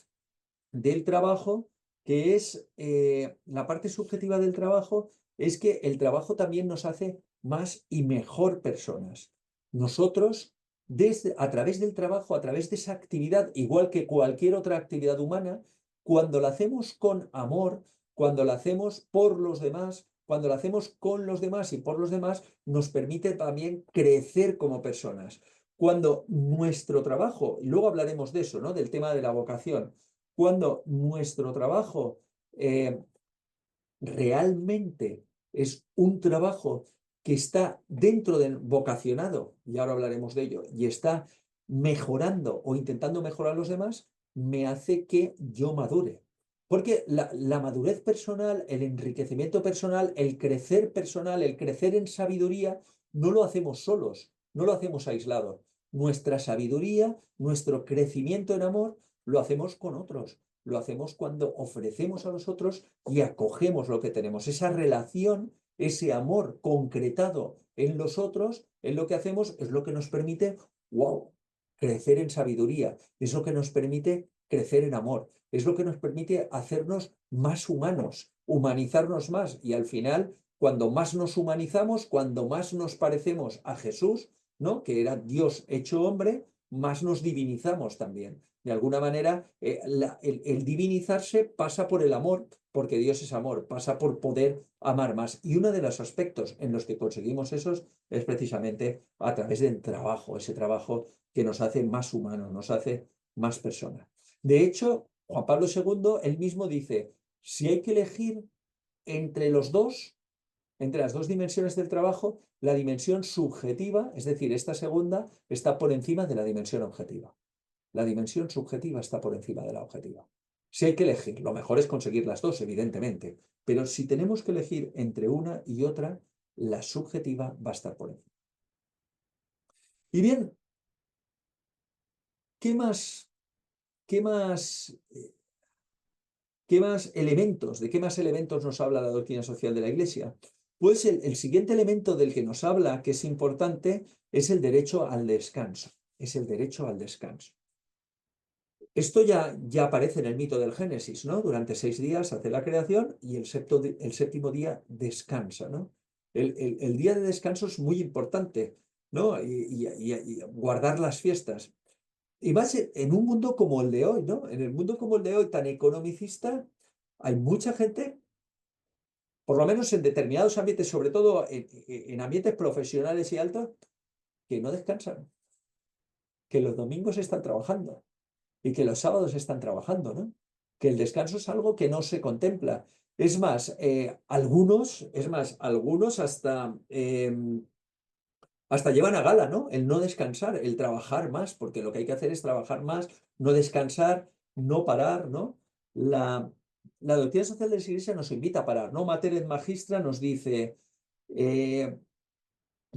del trabajo que es la parte subjetiva del trabajo, es que el trabajo también nos hace más y mejor personas. Nosotros, a través del trabajo, a través de esa actividad, igual que cualquier otra actividad humana, cuando la hacemos con amor, cuando la hacemos por los demás, cuando la hacemos con los demás y por los demás, nos permite también crecer como personas. Cuando nuestro trabajo, y luego hablaremos de eso, ¿no? Del tema de la vocación, cuando nuestro trabajo realmente es un trabajo que está dentro del vocacionado, y ahora hablaremos de ello, y está mejorando o intentando mejorar a los demás, me hace que yo madure. Porque la madurez personal, el enriquecimiento personal, el crecer en sabiduría, no lo hacemos solos, no lo hacemos aislados. Nuestra sabiduría, nuestro crecimiento en amor, lo hacemos con otros. Lo hacemos cuando ofrecemos a los otros y acogemos lo que tenemos. Esa relación, ese amor concretado en los otros, en lo que hacemos, es lo que nos permite, wow, crecer en sabiduría. Es lo que nos permite crecer en amor. Es lo que nos permite hacernos más humanos, humanizarnos más. Y al final, cuando más nos humanizamos, cuando más nos parecemos a Jesús, ¿no? Que era Dios hecho hombre, más nos divinizamos también. De alguna manera, el divinizarse pasa por el amor, porque Dios es amor, pasa por poder amar más. Y uno de los aspectos en los que conseguimos esos es precisamente a través del trabajo, ese trabajo que nos hace más humanos, nos hace más personas. De hecho, Juan Pablo II, él mismo dice, si hay que elegir entre los dos, entre las dos dimensiones del trabajo, la dimensión subjetiva, es decir, esta segunda, está por encima de la dimensión objetiva. La dimensión subjetiva está por encima de la objetiva. Si hay que elegir, lo mejor es conseguir las dos, evidentemente, pero si tenemos que elegir entre una y otra, la subjetiva va a estar por encima. Y bien, ¿qué más, qué más, qué más elementos, de qué más elementos nos habla la doctrina social de la Iglesia? Pues el siguiente elemento del que nos habla, que es importante, es el derecho al descanso. Es el derecho al descanso. Esto ya aparece en el mito del Génesis, ¿no? Durante 6 días hace la creación y el séptimo día descansa, ¿no? El día de descanso es muy importante, ¿no? Y guardar las fiestas. Y más en un mundo como el de hoy, ¿no? En el mundo como el de hoy, tan economicista, hay mucha gente, por lo menos en determinados ambientes, sobre todo en ambientes profesionales y altos, que no descansan, que los domingos están trabajando y que los sábados están trabajando, ¿no? Que el descanso es algo que no se contempla. Es más, algunos hasta llevan a gala, ¿no? El no descansar, el trabajar más, porque lo que hay que hacer es trabajar más, no descansar, no parar, ¿no? La doctrina social de la Iglesia nos invita a parar, ¿no? Mater et Magistra nos dice, eh,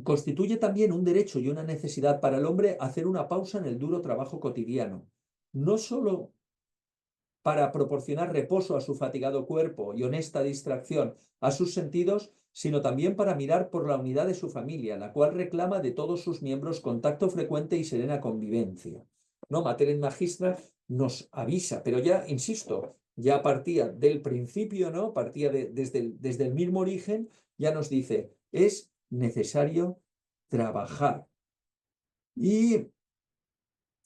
constituye también un derecho y una necesidad para el hombre hacer una pausa en el duro trabajo cotidiano, no solo para proporcionar reposo a su fatigado cuerpo y honesta distracción a sus sentidos, sino también para mirar por la unidad de su familia, la cual reclama de todos sus miembros contacto frecuente y serena convivencia. ¿No? Mater et Magistra nos avisa, pero ya, insisto, ya partía del principio, ¿no? Partía desde el mismo origen, ya nos dice, es necesario trabajar. Y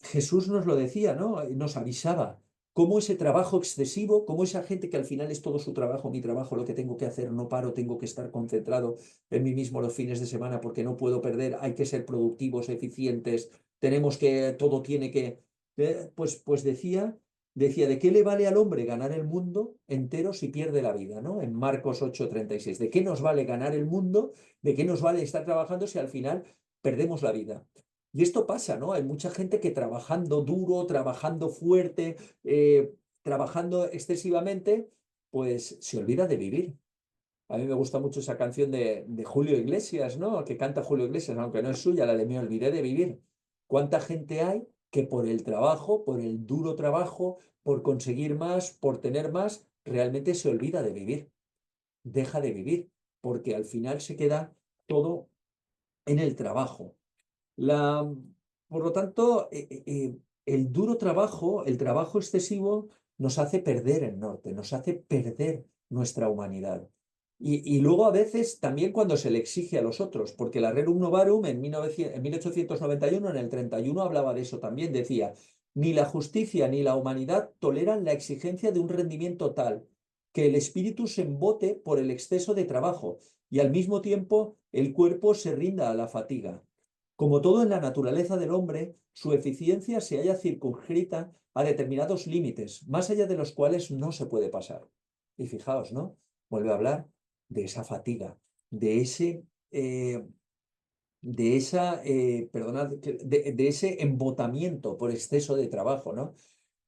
Jesús nos lo decía, ¿no? Nos avisaba cómo ese trabajo excesivo, cómo esa gente que al final es todo su trabajo, mi trabajo, lo que tengo que hacer, no paro, tengo que estar concentrado en mí mismo los fines de semana porque no puedo perder, hay que ser productivos, eficientes, todo tiene que... pues decía, ¿de qué le vale al hombre ganar el mundo entero si pierde la vida, ¿no? En Marcos 8:36. ¿De qué nos vale ganar el mundo? ¿De qué nos vale estar trabajando si al final perdemos la vida? Y esto pasa, ¿no? Hay mucha gente que trabajando duro, trabajando fuerte, trabajando excesivamente, pues se olvida de vivir. A mí me gusta mucho esa canción de Julio Iglesias, ¿no? Que canta Julio Iglesias, aunque no es suya, la de Me olvidé de vivir. ¿Cuánta gente hay que por el trabajo, por el duro trabajo, por conseguir más, por tener más, realmente se olvida de vivir? Deja de vivir, porque al final se queda todo en el trabajo. La, por lo tanto, el duro trabajo, el trabajo excesivo, nos hace perder el norte, nos hace perder nuestra humanidad. Y luego a veces también cuando se le exige a los otros, porque la Rerum Novarum en 1891, en el 31, hablaba de eso también, decía, ni la justicia ni la humanidad toleran la exigencia de un rendimiento tal que el espíritu se embote por el exceso de trabajo y al mismo tiempo el cuerpo se rinda a la fatiga. Como todo en la naturaleza del hombre, su eficiencia se halla circunscrita a determinados límites, más allá de los cuales no se puede pasar. Y fijaos, ¿no? Vuelve a hablar de esa fatiga, de ese, perdonad, de ese embotamiento por exceso de trabajo, ¿no?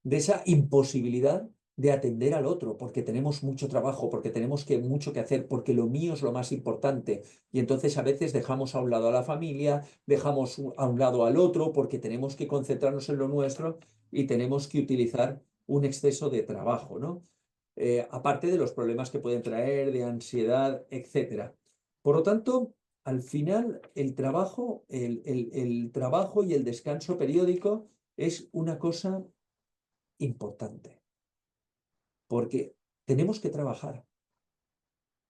De esa imposibilidad de atender al otro, porque tenemos mucho trabajo, porque tenemos mucho que hacer, porque lo mío es lo más importante. Y entonces a veces dejamos a un lado a la familia, dejamos a un lado al otro, porque tenemos que concentrarnos en lo nuestro y tenemos que utilizar un exceso de trabajo, ¿no? Aparte de los problemas que pueden traer, de ansiedad, etcétera. Por lo tanto, al final, el trabajo y el descanso periódico es una cosa importante, porque tenemos que trabajar,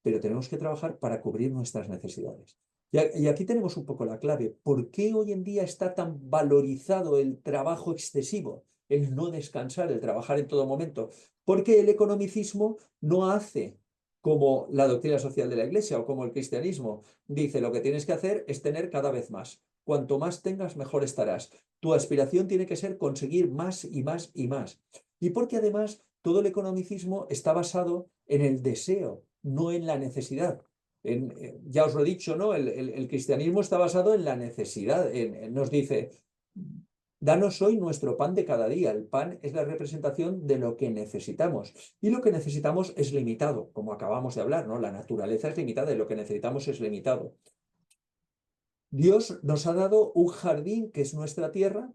pero tenemos que trabajar para cubrir nuestras necesidades. Y aquí tenemos un poco la clave. ¿Por qué hoy en día está tan valorizado el trabajo excesivo, el no descansar, el trabajar en todo momento? Porque el economicismo no hace como la doctrina social de la Iglesia o como el cristianismo. Dice, lo que tienes que hacer es tener cada vez más. Cuanto más tengas, mejor estarás. Tu aspiración tiene que ser conseguir más y más y más. Y porque además todo el economicismo está basado en el deseo, no en la necesidad. Ya os lo he dicho, ¿no? El cristianismo está basado en la necesidad. Nos dice, danos hoy nuestro pan de cada día. El pan es la representación de lo que necesitamos. Y lo que necesitamos es limitado, como acabamos de hablar, ¿no? La naturaleza es limitada y lo que necesitamos es limitado. Dios nos ha dado un jardín que es nuestra tierra,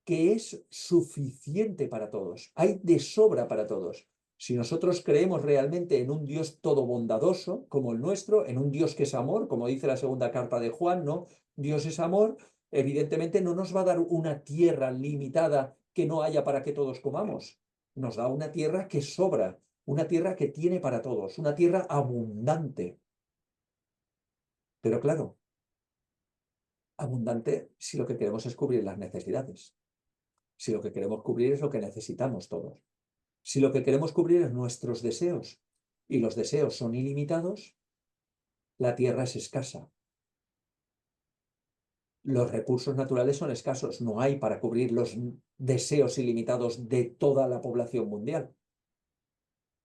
que es suficiente para todos. Hay de sobra para todos. Si nosotros creemos realmente en un Dios todo bondadoso, como el nuestro, en un Dios que es amor, como dice la segunda carta de Juan, ¿no? Dios es amor, evidentemente no nos va a dar una tierra limitada que no haya para que todos comamos. Nos da una tierra que sobra, una tierra que tiene para todos, una tierra abundante. Pero claro, abundante si lo que queremos es cubrir las necesidades. Si lo que queremos cubrir es lo que necesitamos todos. Si lo que queremos cubrir es nuestros deseos y los deseos son ilimitados, la tierra es escasa. Los recursos naturales son escasos. No hay para cubrir los deseos ilimitados de toda la población mundial.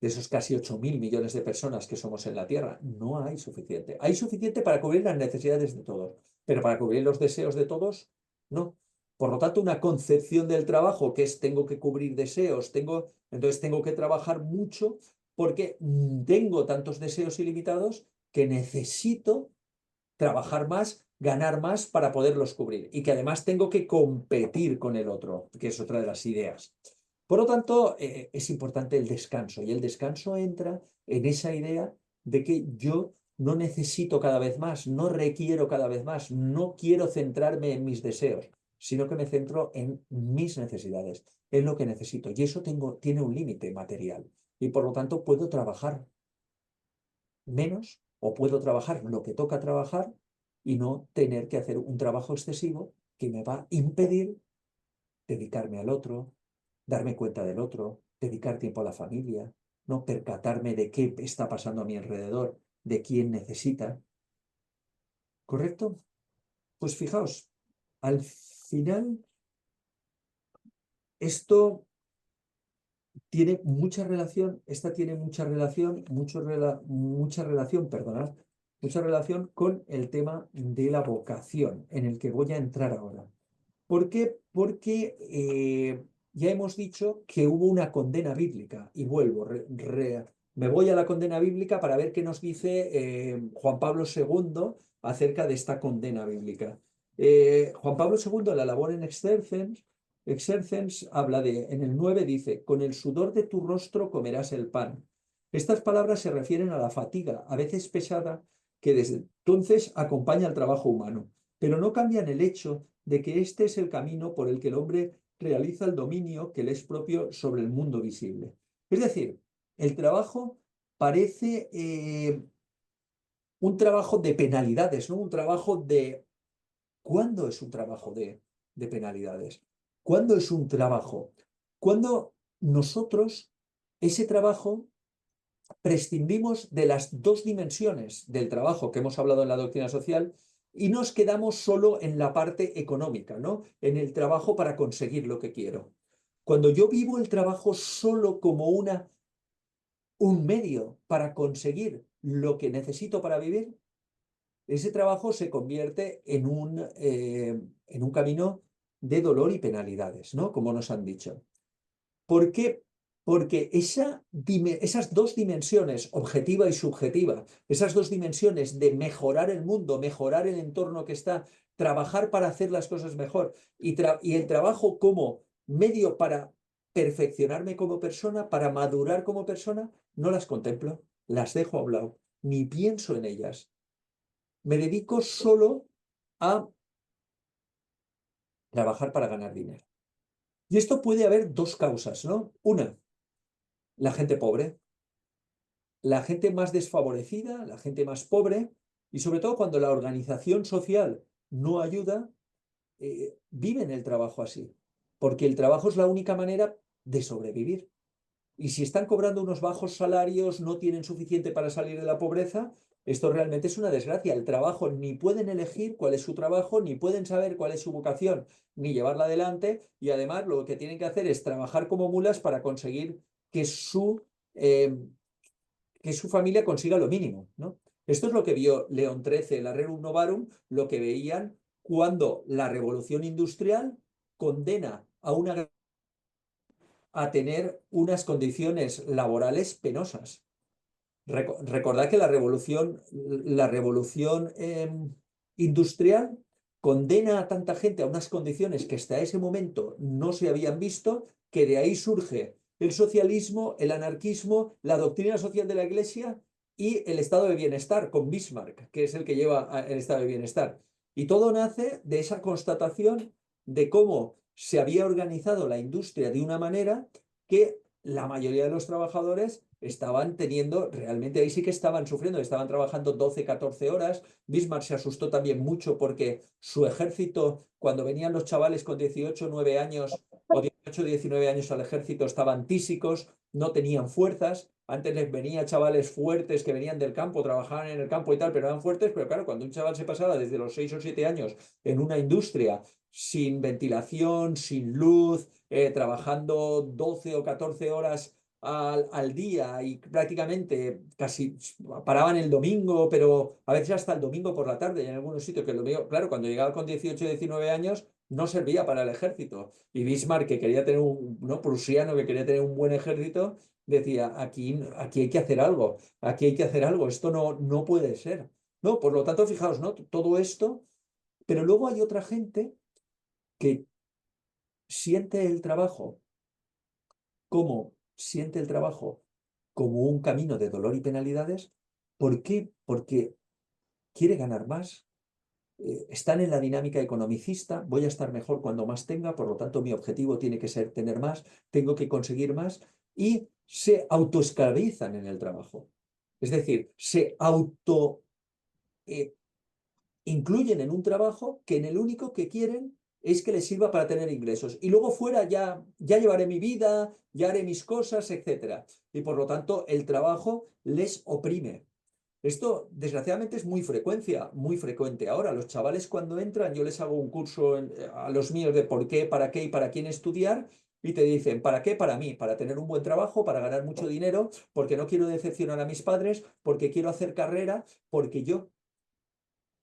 De esos casi 8.000 millones de personas que somos en la Tierra, no hay suficiente. Hay suficiente para cubrir las necesidades de todos, pero para cubrir los deseos de todos, no. Por lo tanto, una concepción del trabajo que es tengo que cubrir deseos, entonces tengo que trabajar mucho porque tengo tantos deseos ilimitados que necesito trabajar más, ganar más para poderlos cubrir y que además tengo que competir con el otro, que es otra de las ideas. Por lo tanto, es importante el descanso y el descanso entra en esa idea de que yo no necesito cada vez más, no requiero cada vez más, no quiero centrarme en mis deseos, sino que me centro en mis necesidades, en lo que necesito. Y eso tiene un límite material y por lo tanto puedo trabajar menos o puedo trabajar lo que toca trabajar y no tener que hacer un trabajo excesivo que me va a impedir dedicarme al otro, darme cuenta del otro, dedicar tiempo a la familia, no percatarme de qué está pasando a mi alrededor, de quién necesita. ¿Correcto? Pues fijaos, al final esto tiene mucha relación, esta tiene mucha relación, perdonad, mucha relación con el tema de la vocación, en el que voy a entrar ahora. ¿Por qué? Porque ya hemos dicho que hubo una condena bíblica, y vuelvo, me voy a la condena bíblica para ver qué nos dice Juan Pablo II acerca de esta condena bíblica. Juan Pablo II, en la labor en Exercens habla en el 9 dice, con el sudor de tu rostro comerás el pan. Estas palabras se refieren a la fatiga, a veces pesada, que desde entonces acompaña al trabajo humano, pero no cambian el hecho de que este es el camino por el que el hombre realiza el dominio que le es propio sobre el mundo visible. Es decir, el trabajo parece un trabajo de penalidades, ¿no? Un trabajo de... ¿Cuándo es un trabajo de penalidades? ¿Cuándo es un trabajo? Cuando nosotros ese trabajo prescindimos de las dos dimensiones del trabajo que hemos hablado en la doctrina social y nos quedamos solo en la parte económica, ¿no? En el trabajo para conseguir lo que quiero. Cuando yo vivo el trabajo solo como un medio para conseguir lo que necesito para vivir, ese trabajo se convierte en un camino de dolor y penalidades, ¿no? Como nos han dicho. ¿Por qué? Porque esas dos dimensiones, objetiva y subjetiva, esas dos dimensiones de mejorar el mundo, mejorar el entorno que está, trabajar para hacer las cosas mejor y el trabajo como medio para perfeccionarme como persona, para madurar como persona, no las contemplo, las dejo a un lado, ni pienso en ellas. Me dedico solo a trabajar para ganar dinero. Y esto puede haber dos causas, ¿no? Una, la gente pobre, la gente más desfavorecida, la gente más pobre, y sobre todo cuando la organización social no ayuda, viven el trabajo así, porque el trabajo es la única manera de sobrevivir. Y si están cobrando unos bajos salarios, no tienen suficiente para salir de la pobreza, esto realmente es una desgracia. El trabajo ni pueden elegir cuál es su trabajo, ni pueden saber cuál es su vocación, ni llevarla adelante. Y además lo que tienen que hacer es trabajar como mulas para conseguir que su familia consiga lo mínimo, ¿no? Esto es lo que vio León XIII, la Rerum Novarum, lo que veían cuando la revolución industrial condena a tener unas condiciones laborales penosas. Recordad que la revolución industrial condena a tanta gente a unas condiciones que hasta ese momento no se habían visto, que de ahí surge el socialismo, el anarquismo, la doctrina social de la Iglesia y el estado de bienestar con Bismarck, que es el que lleva el estado de bienestar. Y todo nace de esa constatación de cómo se había organizado la industria de una manera que la mayoría de los trabajadores estaban teniendo, realmente ahí sí que estaban sufriendo, estaban trabajando 12, 14 horas. Bismarck se asustó también mucho porque su ejército, cuando venían los chavales con 18, 9 años o 18, 19 años al ejército, estaban tísicos, no tenían fuerzas. Antes les venía chavales fuertes que venían del campo, trabajaban en el campo y tal, pero eran fuertes, pero claro, cuando un chaval se pasaba desde los 6 o 7 años en una industria sin ventilación, sin luz, trabajando 12 o 14 horas al día y prácticamente casi paraban el domingo, pero a veces hasta el domingo por la tarde y en algunos sitios que el domingo, claro, cuando llegaba con 18 19 años no servía para el ejército. Y Bismarck, que quería tener no, prusiano, que quería tener un buen ejército, decía, aquí hay que hacer algo, aquí hay que hacer algo, esto no puede ser. No, por lo tanto, fijaos, ¿no? Todo esto, pero luego hay otra gente que siente el trabajo siente el trabajo como un camino de dolor y penalidades. ¿Por qué? Porque quiere ganar más. Están en la dinámica economicista, voy a estar mejor cuando más tenga, por lo tanto mi objetivo tiene que ser tener más, tengo que conseguir más y se autoesclavizan en el trabajo. Es decir, se auto eh, incluyen en un trabajo que en el único que quieren es que les sirva para tener ingresos. Y luego fuera ya llevaré mi vida, ya haré mis cosas, etcétera. Y por lo tanto el trabajo les oprime. Esto, desgraciadamente, es muy frecuente. Ahora, los chavales cuando entran, yo les hago un curso a los míos de por qué, para qué y para quién estudiar, y te dicen, ¿para qué? Para mí, para tener un buen trabajo, para ganar mucho dinero, porque no quiero decepcionar a mis padres, porque quiero hacer carrera, porque yo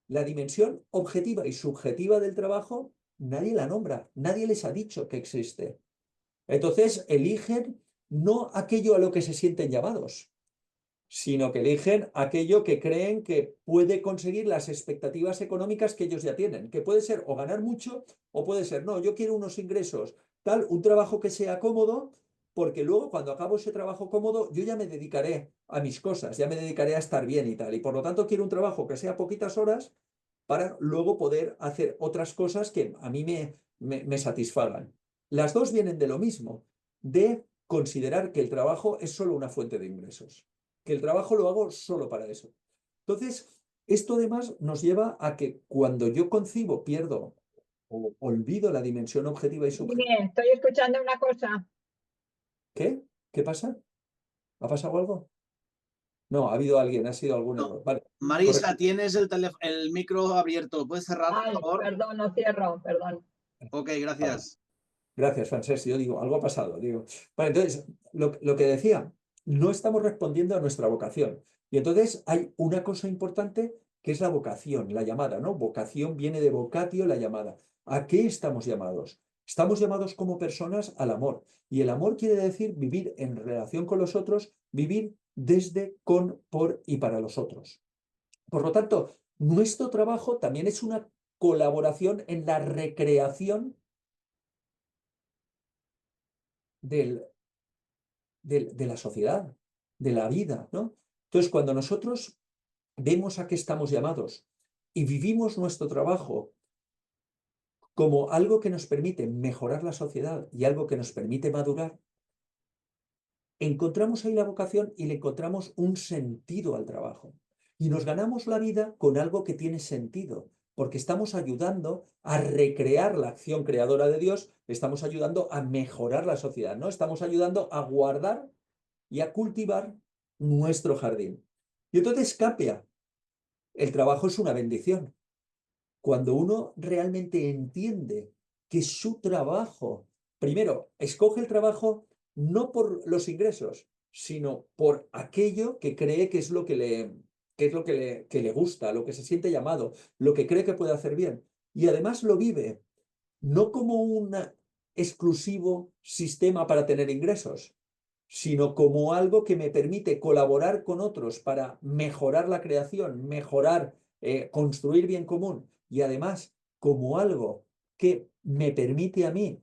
la dimensión objetiva y subjetiva del trabajo, nadie la nombra, nadie les ha dicho que existe. Entonces eligen no aquello a lo que se sienten llamados, sino que eligen aquello que creen que puede conseguir las expectativas económicas que ellos ya tienen, que puede ser o ganar mucho o puede ser, no, yo quiero unos ingresos, tal, un trabajo que sea cómodo, porque luego cuando acabo ese trabajo cómodo, yo ya me dedicaré a mis cosas, ya me dedicaré a estar bien y tal, y por lo tanto quiero un trabajo que sea poquitas horas para luego poder hacer otras cosas que a mí me satisfagan. Las dos vienen de lo mismo, de considerar que el trabajo es solo una fuente de ingresos, que el trabajo lo hago solo para eso. Entonces, esto además nos lleva a que cuando yo concibo, pierdo o olvido la dimensión objetiva y subjetiva. Bien, estoy escuchando una cosa. ¿Qué? ¿Qué pasa? ¿Ha pasado algo? No, ha habido alguien, ha sido algún No. error. Vale, Marisa, correcto. tienes el micro abierto. ¿Lo puedes cerrar, por Ay, favor? perdón, no cierro, perdón. Ok, Vale. gracias. Gracias, Francesc. Yo digo, algo ha pasado. Digo. Vale, entonces, lo que decía, no estamos respondiendo a nuestra vocación. Y entonces hay una cosa importante que es la vocación, la llamada, ¿no? Vocación viene de vocatio, la llamada. ¿A qué estamos llamados? Estamos llamados como personas al amor. Y el amor quiere decir vivir en relación con los otros, vivir desde, con, por y para los otros. Por lo tanto, nuestro trabajo también es una colaboración en la recreación del de la sociedad, de la vida, ¿no? Entonces, cuando nosotros vemos a qué estamos llamados y vivimos nuestro trabajo como algo que nos permite mejorar la sociedad y algo que nos permite madurar, encontramos ahí la vocación y le encontramos un sentido al trabajo. Y nos ganamos la vida con algo que tiene sentido, porque estamos ayudando a recrear la acción creadora de Dios, estamos ayudando a mejorar la sociedad, ¿no? Estamos ayudando a guardar y a cultivar nuestro jardín. Y entonces cambia. El trabajo es una bendición. Cuando uno realmente entiende que su trabajo, primero, escoge el trabajo no por los ingresos, sino por aquello que cree que es lo que qué es lo que le gusta, lo que se siente llamado, lo que cree que puede hacer bien. Y además lo vive no como un exclusivo sistema para tener ingresos, sino como algo que me permite colaborar con otros para mejorar la creación, mejorar, construir bien común, y además como algo que me permite a mí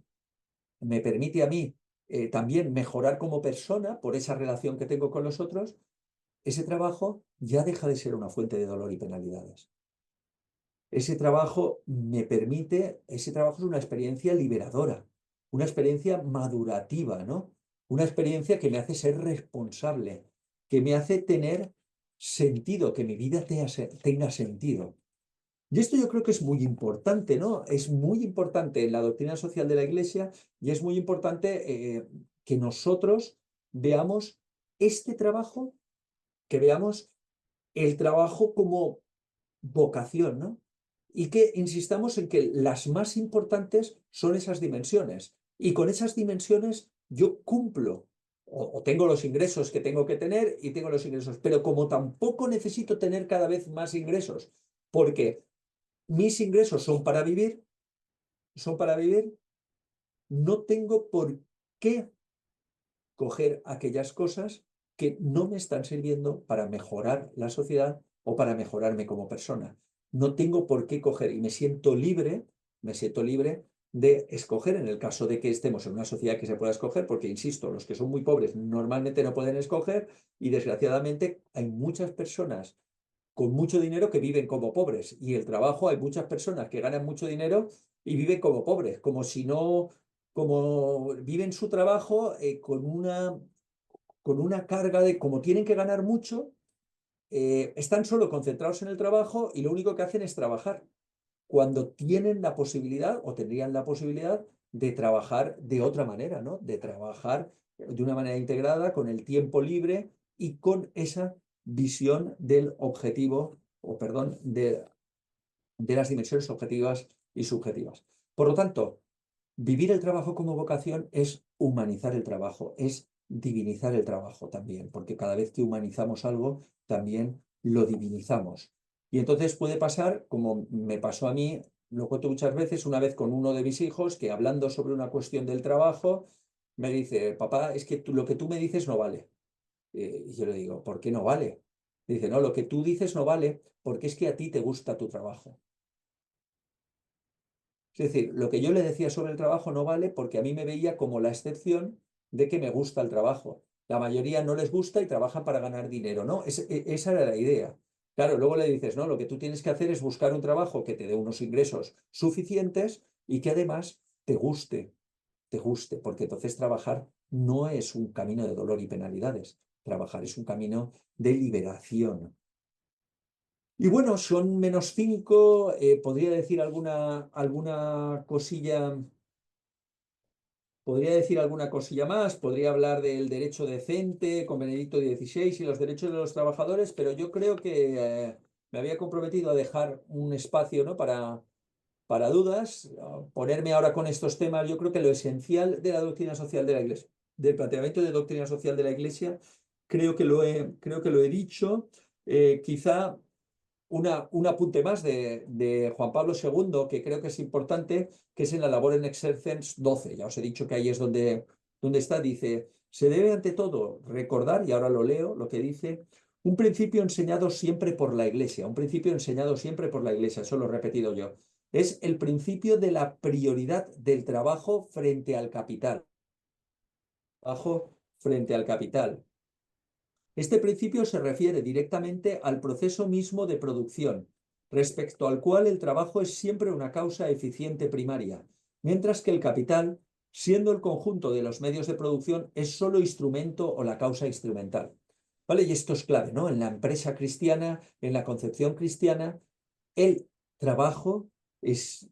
también mejorar como persona por esa relación que tengo con los otros. Ese trabajo ya deja de ser una fuente de dolor y penalidades. Ese trabajo ese trabajo es una experiencia liberadora, una experiencia madurativa, ¿no? Una experiencia que me hace ser responsable, que me hace tener sentido, que mi vida tenga sentido. Y esto yo creo que es muy importante, ¿no? Es muy importante en la doctrina social de la Iglesia, y es muy importante que nosotros veamos este trabajo, que veamos el trabajo como vocación, ¿no? Y que insistamos en que las más importantes son esas dimensiones. Y con esas dimensiones yo cumplo o tengo los ingresos que tengo que tener y tengo los ingresos. Pero como tampoco necesito tener cada vez más ingresos, porque mis ingresos son para vivir, no tengo por qué coger aquellas cosas que no me están sirviendo para mejorar la sociedad o para mejorarme como persona. No tengo por qué coger y me siento libre de escoger en el caso de que estemos en una sociedad que se pueda escoger, porque, insisto, los que son muy pobres normalmente no pueden escoger y, desgraciadamente, hay muchas personas con mucho dinero que viven como pobres, y el trabajo hay muchas personas que ganan mucho dinero y viven como pobres, como si no, como viven su trabajo con una carga de, como tienen que ganar mucho, están solo concentrados en el trabajo y lo único que hacen es trabajar, cuando tienen la posibilidad o tendrían la posibilidad de trabajar de otra manera, ¿no? De trabajar de una manera integrada, con el tiempo libre y con esa visión del objetivo, o perdón, de las dimensiones objetivas y subjetivas. Por lo tanto, vivir el trabajo como vocación es humanizar el trabajo, es divinizar el trabajo también, porque cada vez que humanizamos algo, también lo divinizamos. Y entonces puede pasar, como me pasó a mí, lo cuento muchas veces, una vez con uno de mis hijos, que hablando sobre una cuestión del trabajo, me dice: papá, es que lo que tú me dices no vale. Y yo le digo: ¿por qué no vale? Dice: no, lo que tú dices no vale porque es que a ti te gusta tu trabajo. Es decir, lo que yo le decía sobre el trabajo no vale porque a mí me veía como la excepción de que me gusta el trabajo. La mayoría no les gusta y trabajan para ganar dinero, ¿no? Esa era la idea. Claro, luego le dices: no, lo que tú tienes que hacer es buscar un trabajo que te dé unos ingresos suficientes y que además te guste, porque entonces trabajar no es un camino de dolor y penalidades. Trabajar es un camino de liberación. Y bueno, son -5. Podría decir alguna cosilla. Podría decir alguna cosilla más, podría hablar del derecho decente con Benedicto XVI y los derechos de los trabajadores, pero yo creo que me había comprometido a dejar un espacio, ¿no?, para dudas. Ponerme ahora con estos temas. Yo creo que lo esencial de la doctrina social de la Iglesia, del planteamiento de doctrina social de la Iglesia, creo que creo que lo he dicho. Quizá un apunte más de Juan Pablo II, que creo que es importante, que es en la Labor en Exercens 12. Ya os he dicho que ahí es donde está. Dice: se debe ante todo recordar, y ahora lo leo, lo que dice: un principio enseñado siempre por la Iglesia, un principio enseñado siempre por la Iglesia, eso lo he repetido yo, es el principio de la prioridad del trabajo frente al capital. Trabajo frente al capital. Este principio se refiere directamente al proceso mismo de producción, respecto al cual el trabajo es siempre una causa eficiente primaria, mientras que el capital, siendo el conjunto de los medios de producción, es solo instrumento o la causa instrumental. ¿Vale? Y esto es clave, ¿no? En la empresa cristiana, en la concepción cristiana, el trabajo es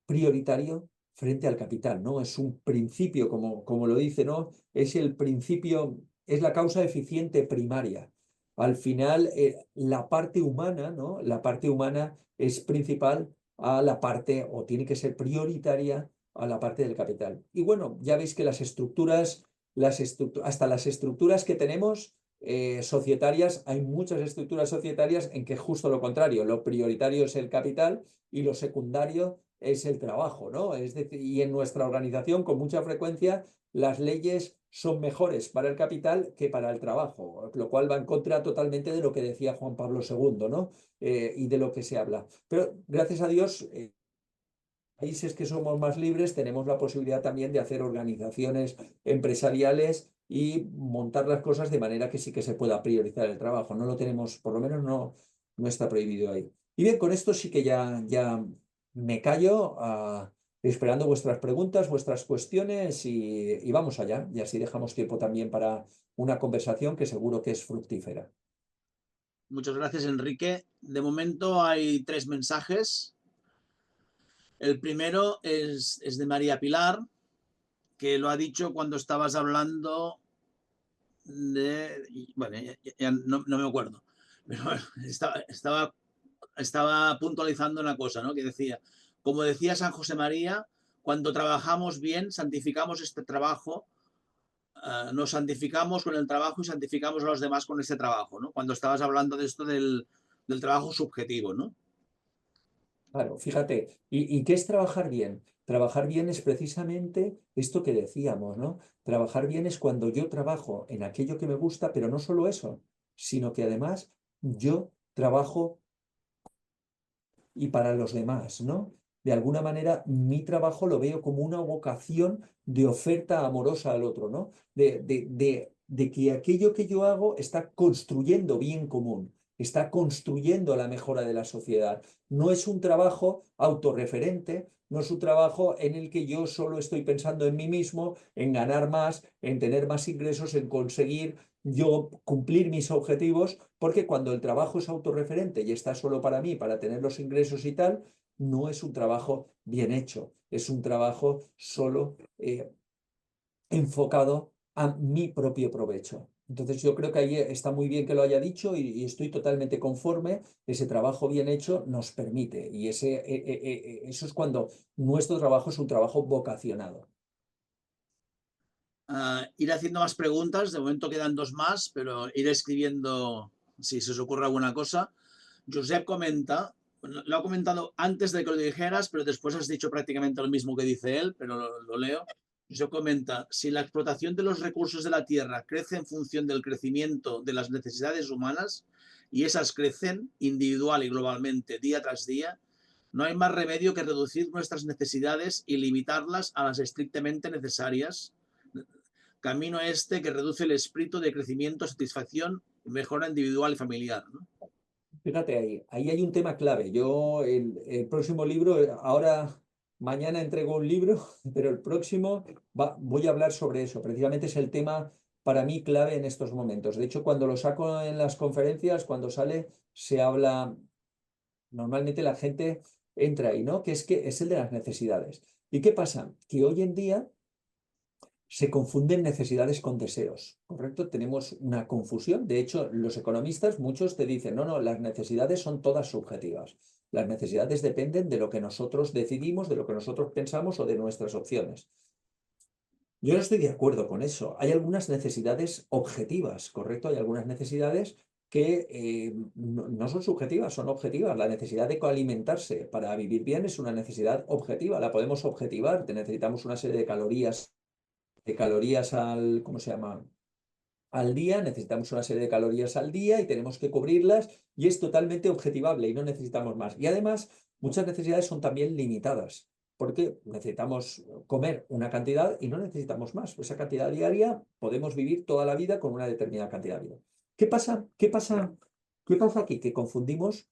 prioritario frente al capital, ¿no? Es un principio, como lo dice, ¿no? Es el principio, es la causa eficiente primaria. Al final, la parte humana, ¿no? La parte humana es principal a la parte, o tiene que ser prioritaria a la parte del capital. Y bueno, ya veis que hasta las estructuras que tenemos societarias, hay muchas estructuras societarias en que es justo lo contrario, lo prioritario es el capital y lo secundario es el trabajo, ¿no? Es decir, y en nuestra organización con mucha frecuencia las leyes son mejores para el capital que para el trabajo, lo cual va en contra totalmente de lo que decía Juan Pablo II, ¿no? Y de lo que se habla. Pero gracias a Dios, países que somos más libres tenemos la posibilidad también de hacer organizaciones empresariales y montar las cosas de manera que sí que se pueda priorizar el trabajo. No lo tenemos, por lo menos no está prohibido ahí. Y bien, con esto sí que ya me callo, esperando vuestras preguntas, vuestras cuestiones y vamos allá. Y así dejamos tiempo también para una conversación que seguro que es fructífera. Muchas gracias, Enrique. De momento hay 3 mensajes. El primero es de María Pilar, que lo ha dicho cuando estabas hablando de... Bueno, ya no me acuerdo. Pero bueno, estaba puntualizando una cosa, ¿no? Que decía, como decía San José María, cuando trabajamos bien, santificamos este trabajo, nos santificamos con el trabajo y santificamos a los demás con este trabajo, ¿no? Cuando estabas hablando de esto del trabajo subjetivo, ¿no? Claro, fíjate, ¿y qué es trabajar bien? Trabajar bien es precisamente esto que decíamos, ¿no? Trabajar bien es cuando yo trabajo en aquello que me gusta, pero no solo eso, sino que además yo trabajo y para los demás, ¿no? De alguna manera, mi trabajo lo veo como una vocación de oferta amorosa al otro, ¿no? De que aquello que yo hago está construyendo bien común, está construyendo la mejora de la sociedad. No es un trabajo autorreferente, no es un trabajo en el que yo solo estoy pensando en mí mismo, en ganar más, en tener más ingresos, en conseguir yo cumplir mis objetivos, porque cuando el trabajo es autorreferente y está solo para mí, para tener los ingresos y tal, no es un trabajo bien hecho, es un trabajo solo enfocado a mi propio provecho. Entonces yo creo que ahí está muy bien que lo haya dicho y estoy totalmente conforme. Ese trabajo bien hecho nos permite y eso es cuando nuestro trabajo es un trabajo vocacionado. Ir haciendo más preguntas, de momento quedan 2 más, pero iré escribiendo si se os ocurre alguna cosa. Josep comenta, lo ha comentado antes de que lo dijeras, pero después has dicho prácticamente lo mismo que dice él, pero lo leo. Josep comenta, si la explotación de los recursos de la tierra crece en función del crecimiento de las necesidades humanas, y esas crecen individual y globalmente día tras día, no hay más remedio que reducir nuestras necesidades y limitarlas a las estrictamente necesarias. Camino este que reduce el espíritu de crecimiento, satisfacción y mejora individual y familiar, ¿no? Fíjate ahí hay un tema clave. Yo, el próximo libro, ahora, mañana entrego un libro, pero el próximo voy a hablar sobre eso. Precisamente es el tema para mí clave en estos momentos. De hecho, cuando lo saco en las conferencias, cuando sale, se habla, normalmente la gente entra ahí, ¿no? Que es el de las necesidades. ¿Y qué pasa? Que hoy en día se confunden necesidades con deseos, ¿correcto? Tenemos una confusión. De hecho, los economistas, muchos te dicen, no, las necesidades son todas subjetivas. Las necesidades dependen de lo que nosotros decidimos, de lo que nosotros pensamos o de nuestras opciones. Yo no estoy de acuerdo con eso. Hay algunas necesidades objetivas, ¿correcto? Hay algunas necesidades que no son subjetivas, son objetivas. La necesidad de alimentarse para vivir bien es una necesidad objetiva, la podemos objetivar. Necesitamos una serie de calorías ¿cómo se llama? Al día, necesitamos una serie de calorías al día y tenemos que cubrirlas y es totalmente objetivable y no necesitamos más. Y además, muchas necesidades son también limitadas porque necesitamos comer una cantidad y no necesitamos más. Esa cantidad diaria podemos vivir toda la vida con una determinada cantidad de vida. ¿Qué pasa? ¿Qué pasa? ¿Qué pasa aquí? Que confundimos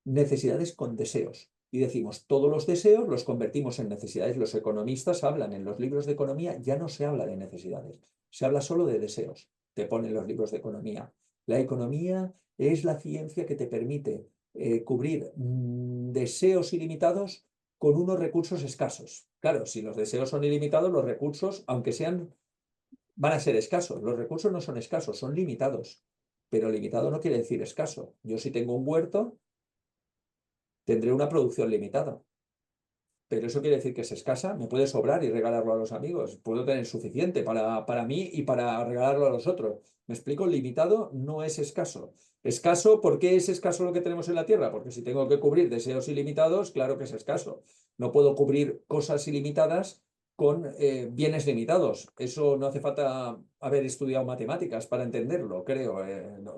necesidades con deseos. Y decimos, todos los deseos los convertimos en necesidades. Los economistas hablan en los libros de economía, ya no se habla de necesidades, se habla solo de deseos. Te ponen los libros de economía. La economía es la ciencia que te permite cubrir deseos ilimitados con unos recursos escasos. Claro, si los deseos son ilimitados, los recursos, aunque sean, van a ser escasos. Los recursos no son escasos, son limitados. Pero limitado no quiere decir escaso. Yo si tengo un huerto, tendré una producción limitada. pero eso quiere decir que es escasa, me puede sobrar y regalarlo a los amigos, puedo tener suficiente para mí y para regalarlo a los otros. ¿Me explico? Limitado no es escaso. Escaso, ¿por qué es escaso lo que tenemos en la Tierra? Porque si tengo que cubrir deseos ilimitados, claro que es escaso. No puedo cubrir cosas ilimitadas con bienes limitados. Eso no hace falta haber estudiado matemáticas para entenderlo, creo,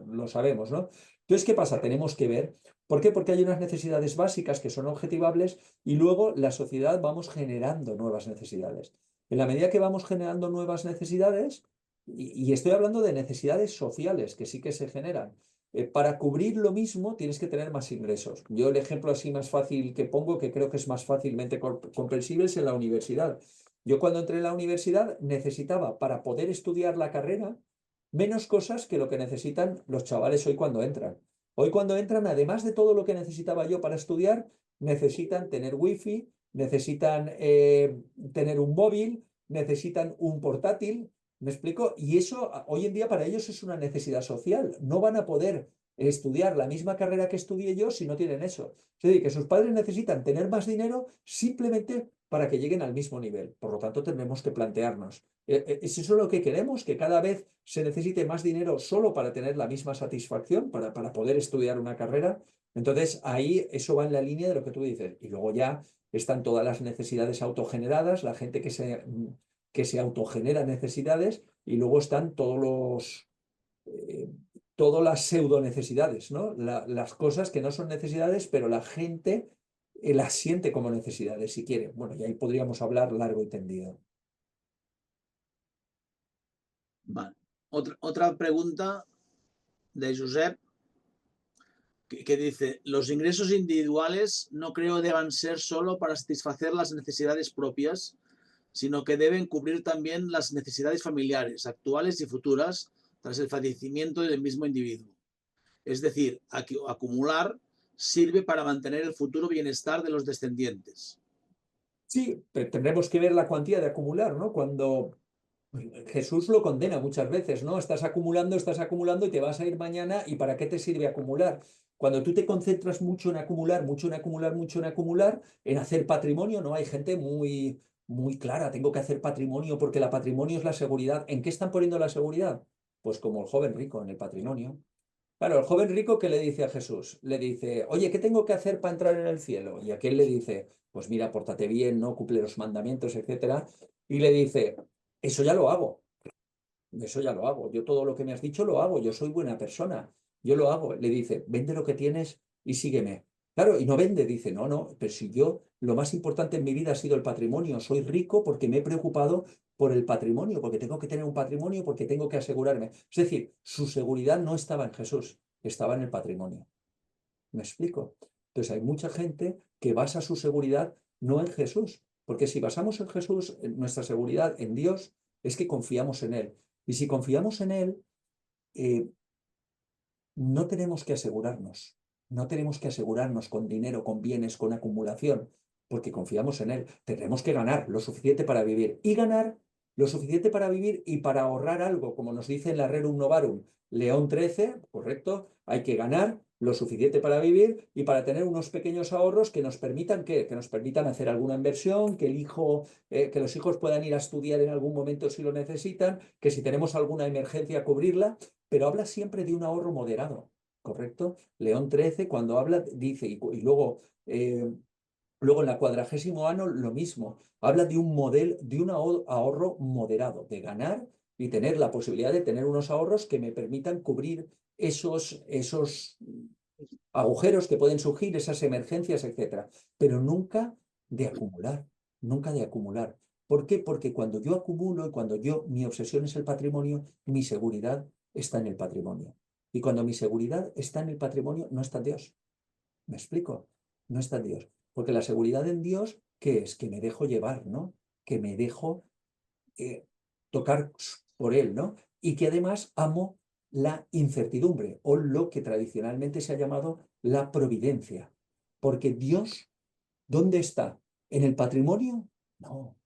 lo sabemos, ¿no? Entonces, ¿qué pasa? Tenemos que ver. ¿Por qué? Porque hay unas necesidades básicas que son objetivables y luego la sociedad vamos generando nuevas necesidades. En la medida que vamos generando nuevas necesidades, y estoy hablando de necesidades sociales que sí que se generan, para cubrir lo mismo tienes que tener más ingresos. Yo el ejemplo así más fácil que pongo, que creo que es más fácilmente comprensible, es en la universidad. Yo cuando entré en la universidad necesitaba, para poder estudiar la carrera, menos cosas que lo que necesitan los chavales hoy cuando entran. Hoy cuando entran, además de todo lo que necesitaba yo para estudiar, necesitan tener wifi, necesitan tener un móvil, necesitan un portátil. ¿Me explico? Y eso hoy en día para ellos es una necesidad social. No van a poder estudiar la misma carrera que estudié yo si no tienen eso. Es decir, que sus padres necesitan tener más dinero simplemente para que lleguen al mismo nivel. Por lo tanto, tenemos que plantearnos, ¿es eso lo que queremos? ¿Que cada vez se necesite más dinero solo para tener la misma satisfacción, para poder estudiar una carrera? Entonces, ahí eso va en la línea de lo que tú dices. Y luego ya están todas las necesidades autogeneradas, la gente que se autogenera necesidades, y luego están eh, todas las pseudo necesidades, ¿no? Las cosas que no son necesidades, pero la gente las siente como necesidades, si quiere. Bueno, y ahí podríamos hablar largo y tendido. Vale. Otra pregunta de Josep que dice, los ingresos individuales no creo deban ser solo para satisfacer las necesidades propias, sino que deben cubrir también las necesidades familiares, actuales y futuras, tras el fallecimiento del mismo individuo. Es decir, acumular sirve para mantener el futuro bienestar de los descendientes. Sí, pero tendremos que ver la cuantía de acumular, ¿no? Cuando Jesús lo condena muchas veces, ¿no? Estás acumulando y te vas a ir mañana, ¿y para qué te sirve acumular? Cuando tú te concentras mucho en acumular, mucho en acumular, mucho en acumular, en hacer patrimonio, ¿no? Hay gente muy, muy clara, tengo que hacer patrimonio porque el patrimonio es la seguridad. ¿En qué están poniendo la seguridad? Pues como el joven rico, en el patrimonio. Claro, el joven rico, ¿qué le dice a Jesús? Le dice, oye, ¿qué tengo que hacer para entrar en el cielo? Y aquel le dice, pues mira, pórtate bien, ¿no? Cumple los mandamientos, etcétera. Y le dice, eso ya lo hago, eso ya lo hago. Yo todo lo que me has dicho lo hago, yo soy buena persona, yo lo hago. Le dice, vende lo que tienes y sígueme. Claro, y no vende, dice, no, no, pero si yo, lo más importante en mi vida ha sido el patrimonio, soy rico porque me he preocupado por el patrimonio, porque tengo que tener un patrimonio, porque tengo que asegurarme. Es decir, su seguridad no estaba en Jesús, estaba en el patrimonio. ¿Me explico? Entonces hay mucha gente que basa su seguridad no en Jesús, porque si basamos en Jesús, en nuestra seguridad en Dios, es que confiamos en Él. Y si confiamos en Él, eh, no tenemos que asegurarnos, no tenemos que asegurarnos con dinero, con bienes, con acumulación, porque confiamos en Él. Tendremos que ganar lo suficiente para vivir y ganar lo suficiente para vivir y para ahorrar algo, como nos dice en la Rerum Novarum, León XIII, correcto, hay que ganar lo suficiente para vivir y para tener unos pequeños ahorros que nos permitan ¿qué? Que nos permitan hacer alguna inversión, que los hijos puedan ir a estudiar en algún momento si lo necesitan, que si tenemos alguna emergencia cubrirla, pero habla siempre de un ahorro moderado, ¿correcto? León XIII cuando habla dice, y luego en la 40º año lo mismo, habla de un modelo, de un ahorro moderado, de ganar y tener la posibilidad de tener unos ahorros que me permitan cubrir esos agujeros que pueden surgir, esas emergencias, etcétera, pero nunca de acumular, nunca de acumular. ¿Por qué? Porque cuando yo acumulo y cuando mi obsesión es el patrimonio, mi seguridad está en el patrimonio. Y cuando mi seguridad está en el patrimonio, no está en Dios. ¿Me explico? No está en Dios. Porque la seguridad en Dios, ¿qué es? Que me dejo llevar, ¿no? Que me dejo eh, tocar por Él, ¿no? Y que además amo la incertidumbre o lo que tradicionalmente se ha llamado la providencia. Porque Dios, ¿dónde está? ¿En el patrimonio? No.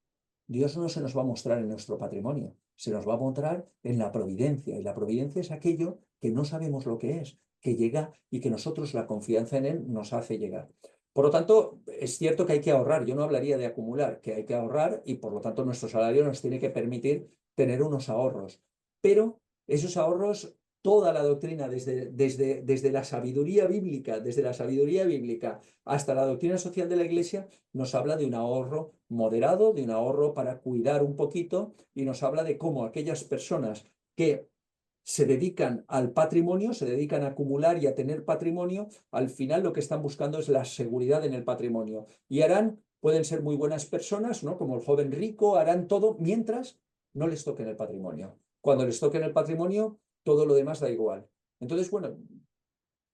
Dios no se nos va a mostrar en nuestro patrimonio, se nos va a mostrar en la providencia. Y la providencia es aquello que no sabemos lo que es, que llega y que nosotros la confianza en Él nos hace llegar. Por lo tanto, es cierto que hay que ahorrar. Yo no hablaría de acumular, que hay que ahorrar y por lo tanto nuestro salario nos tiene que permitir tener unos ahorros. Pero esos ahorros, toda la doctrina, desde la sabiduría bíblica hasta la doctrina social de la Iglesia, nos habla de un ahorro moderado, de un ahorro para cuidar un poquito y nos habla de cómo aquellas personas que se dedican al patrimonio, se dedican a acumular y a tener patrimonio, al final lo que están buscando es la seguridad en el patrimonio. Y pueden ser muy buenas personas, ¿no? Como el joven rico, harán todo mientras no les toquen el patrimonio. Cuando les toquen el patrimonio, todo lo demás da igual. Entonces, bueno,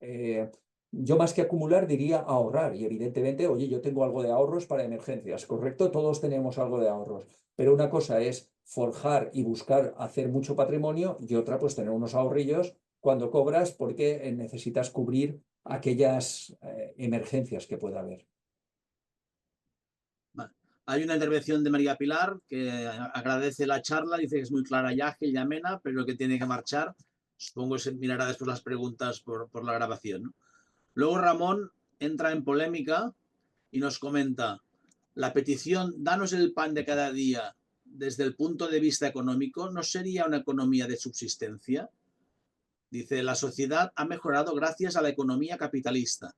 eh, yo más que acumular diría ahorrar y evidentemente, oye, yo tengo algo de ahorros para emergencias, ¿correcto? Todos tenemos algo de ahorros, pero una cosa es forjar y buscar hacer mucho patrimonio y otra pues tener unos ahorrillos cuando cobras porque necesitas cubrir aquellas emergencias que pueda haber. Vale. Hay una intervención de María Pilar que agradece la charla, dice que es muy clara y ágil y amena, pero que tiene que marchar. Supongo que se mirará después las preguntas por la grabación, ¿no? Luego Ramón entra en polémica y nos comenta, la petición, danos el pan de cada día desde el punto de vista económico, ¿no sería una economía de subsistencia? Dice, la sociedad ha mejorado gracias a la economía capitalista,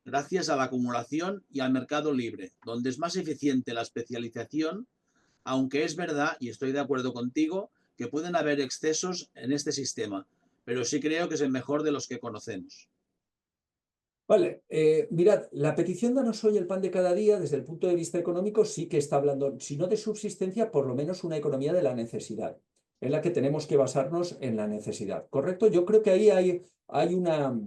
gracias a la acumulación y al mercado libre, donde es más eficiente la especialización, aunque es verdad, y estoy de acuerdo contigo, que pueden haber excesos en este sistema, pero sí creo que es el mejor de los que conocemos. Vale, mirad, la petición Danos hoy el pan de cada día, desde el punto de vista económico, sí que está hablando, si no de subsistencia, por lo menos una economía de la necesidad, en la que tenemos que basarnos en la necesidad, ¿correcto? Yo creo que ahí hay una...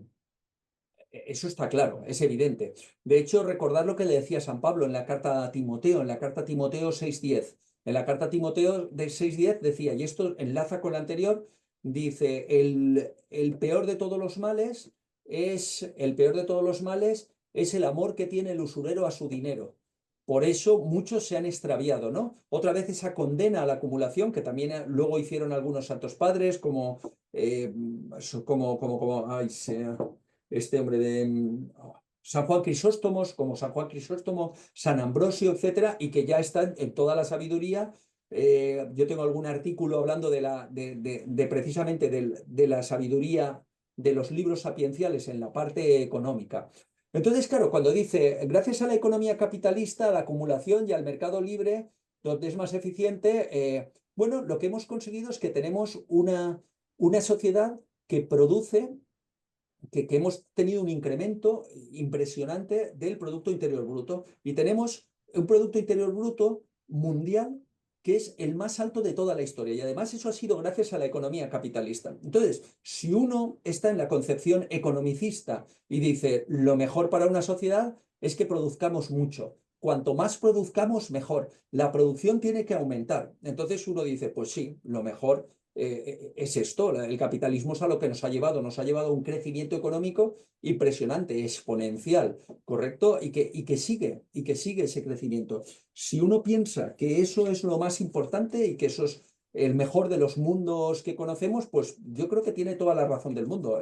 Eso está claro, es evidente. De hecho, recordad lo que le decía San Pablo en la carta a Timoteo, en la carta a Timoteo 6:10. En la carta a Timoteo de 6:10 decía, y esto enlaza con la anterior, dice, el peor de todos los males el peor de todos los males es el amor que tiene el usurero a su dinero. Por eso muchos se han extraviado, ¿no? Otra vez esa condena a la acumulación que también luego hicieron algunos santos padres, ay, este hombre de San Juan Crisóstomos, como San Juan Crisóstomo, San Ambrosio, etcétera, y que ya están en toda la sabiduría. Yo tengo algún artículo hablando de precisamente de la sabiduría de los libros sapienciales en la parte económica. Entonces, claro, cuando dice, gracias a la economía capitalista, a la acumulación y al mercado libre, donde es más eficiente, bueno, lo que hemos conseguido es que tenemos una sociedad que produce que hemos tenido un incremento impresionante del Producto Interior Bruto y tenemos un Producto Interior Bruto mundial que es el más alto de toda la historia y además eso ha sido gracias a la economía capitalista. Entonces, si uno está en la concepción economicista y dice lo mejor para una sociedad es que produzcamos mucho. Cuanto más produzcamos, mejor. La producción tiene que aumentar. Entonces uno dice, pues sí, lo mejor es esto, el capitalismo es a lo que nos ha llevado a un crecimiento económico impresionante, exponencial, ¿correcto? Y que sigue ese crecimiento. Si uno piensa que eso es lo más importante y que eso es el mejor de los mundos que conocemos, pues yo creo que tiene toda la razón del mundo.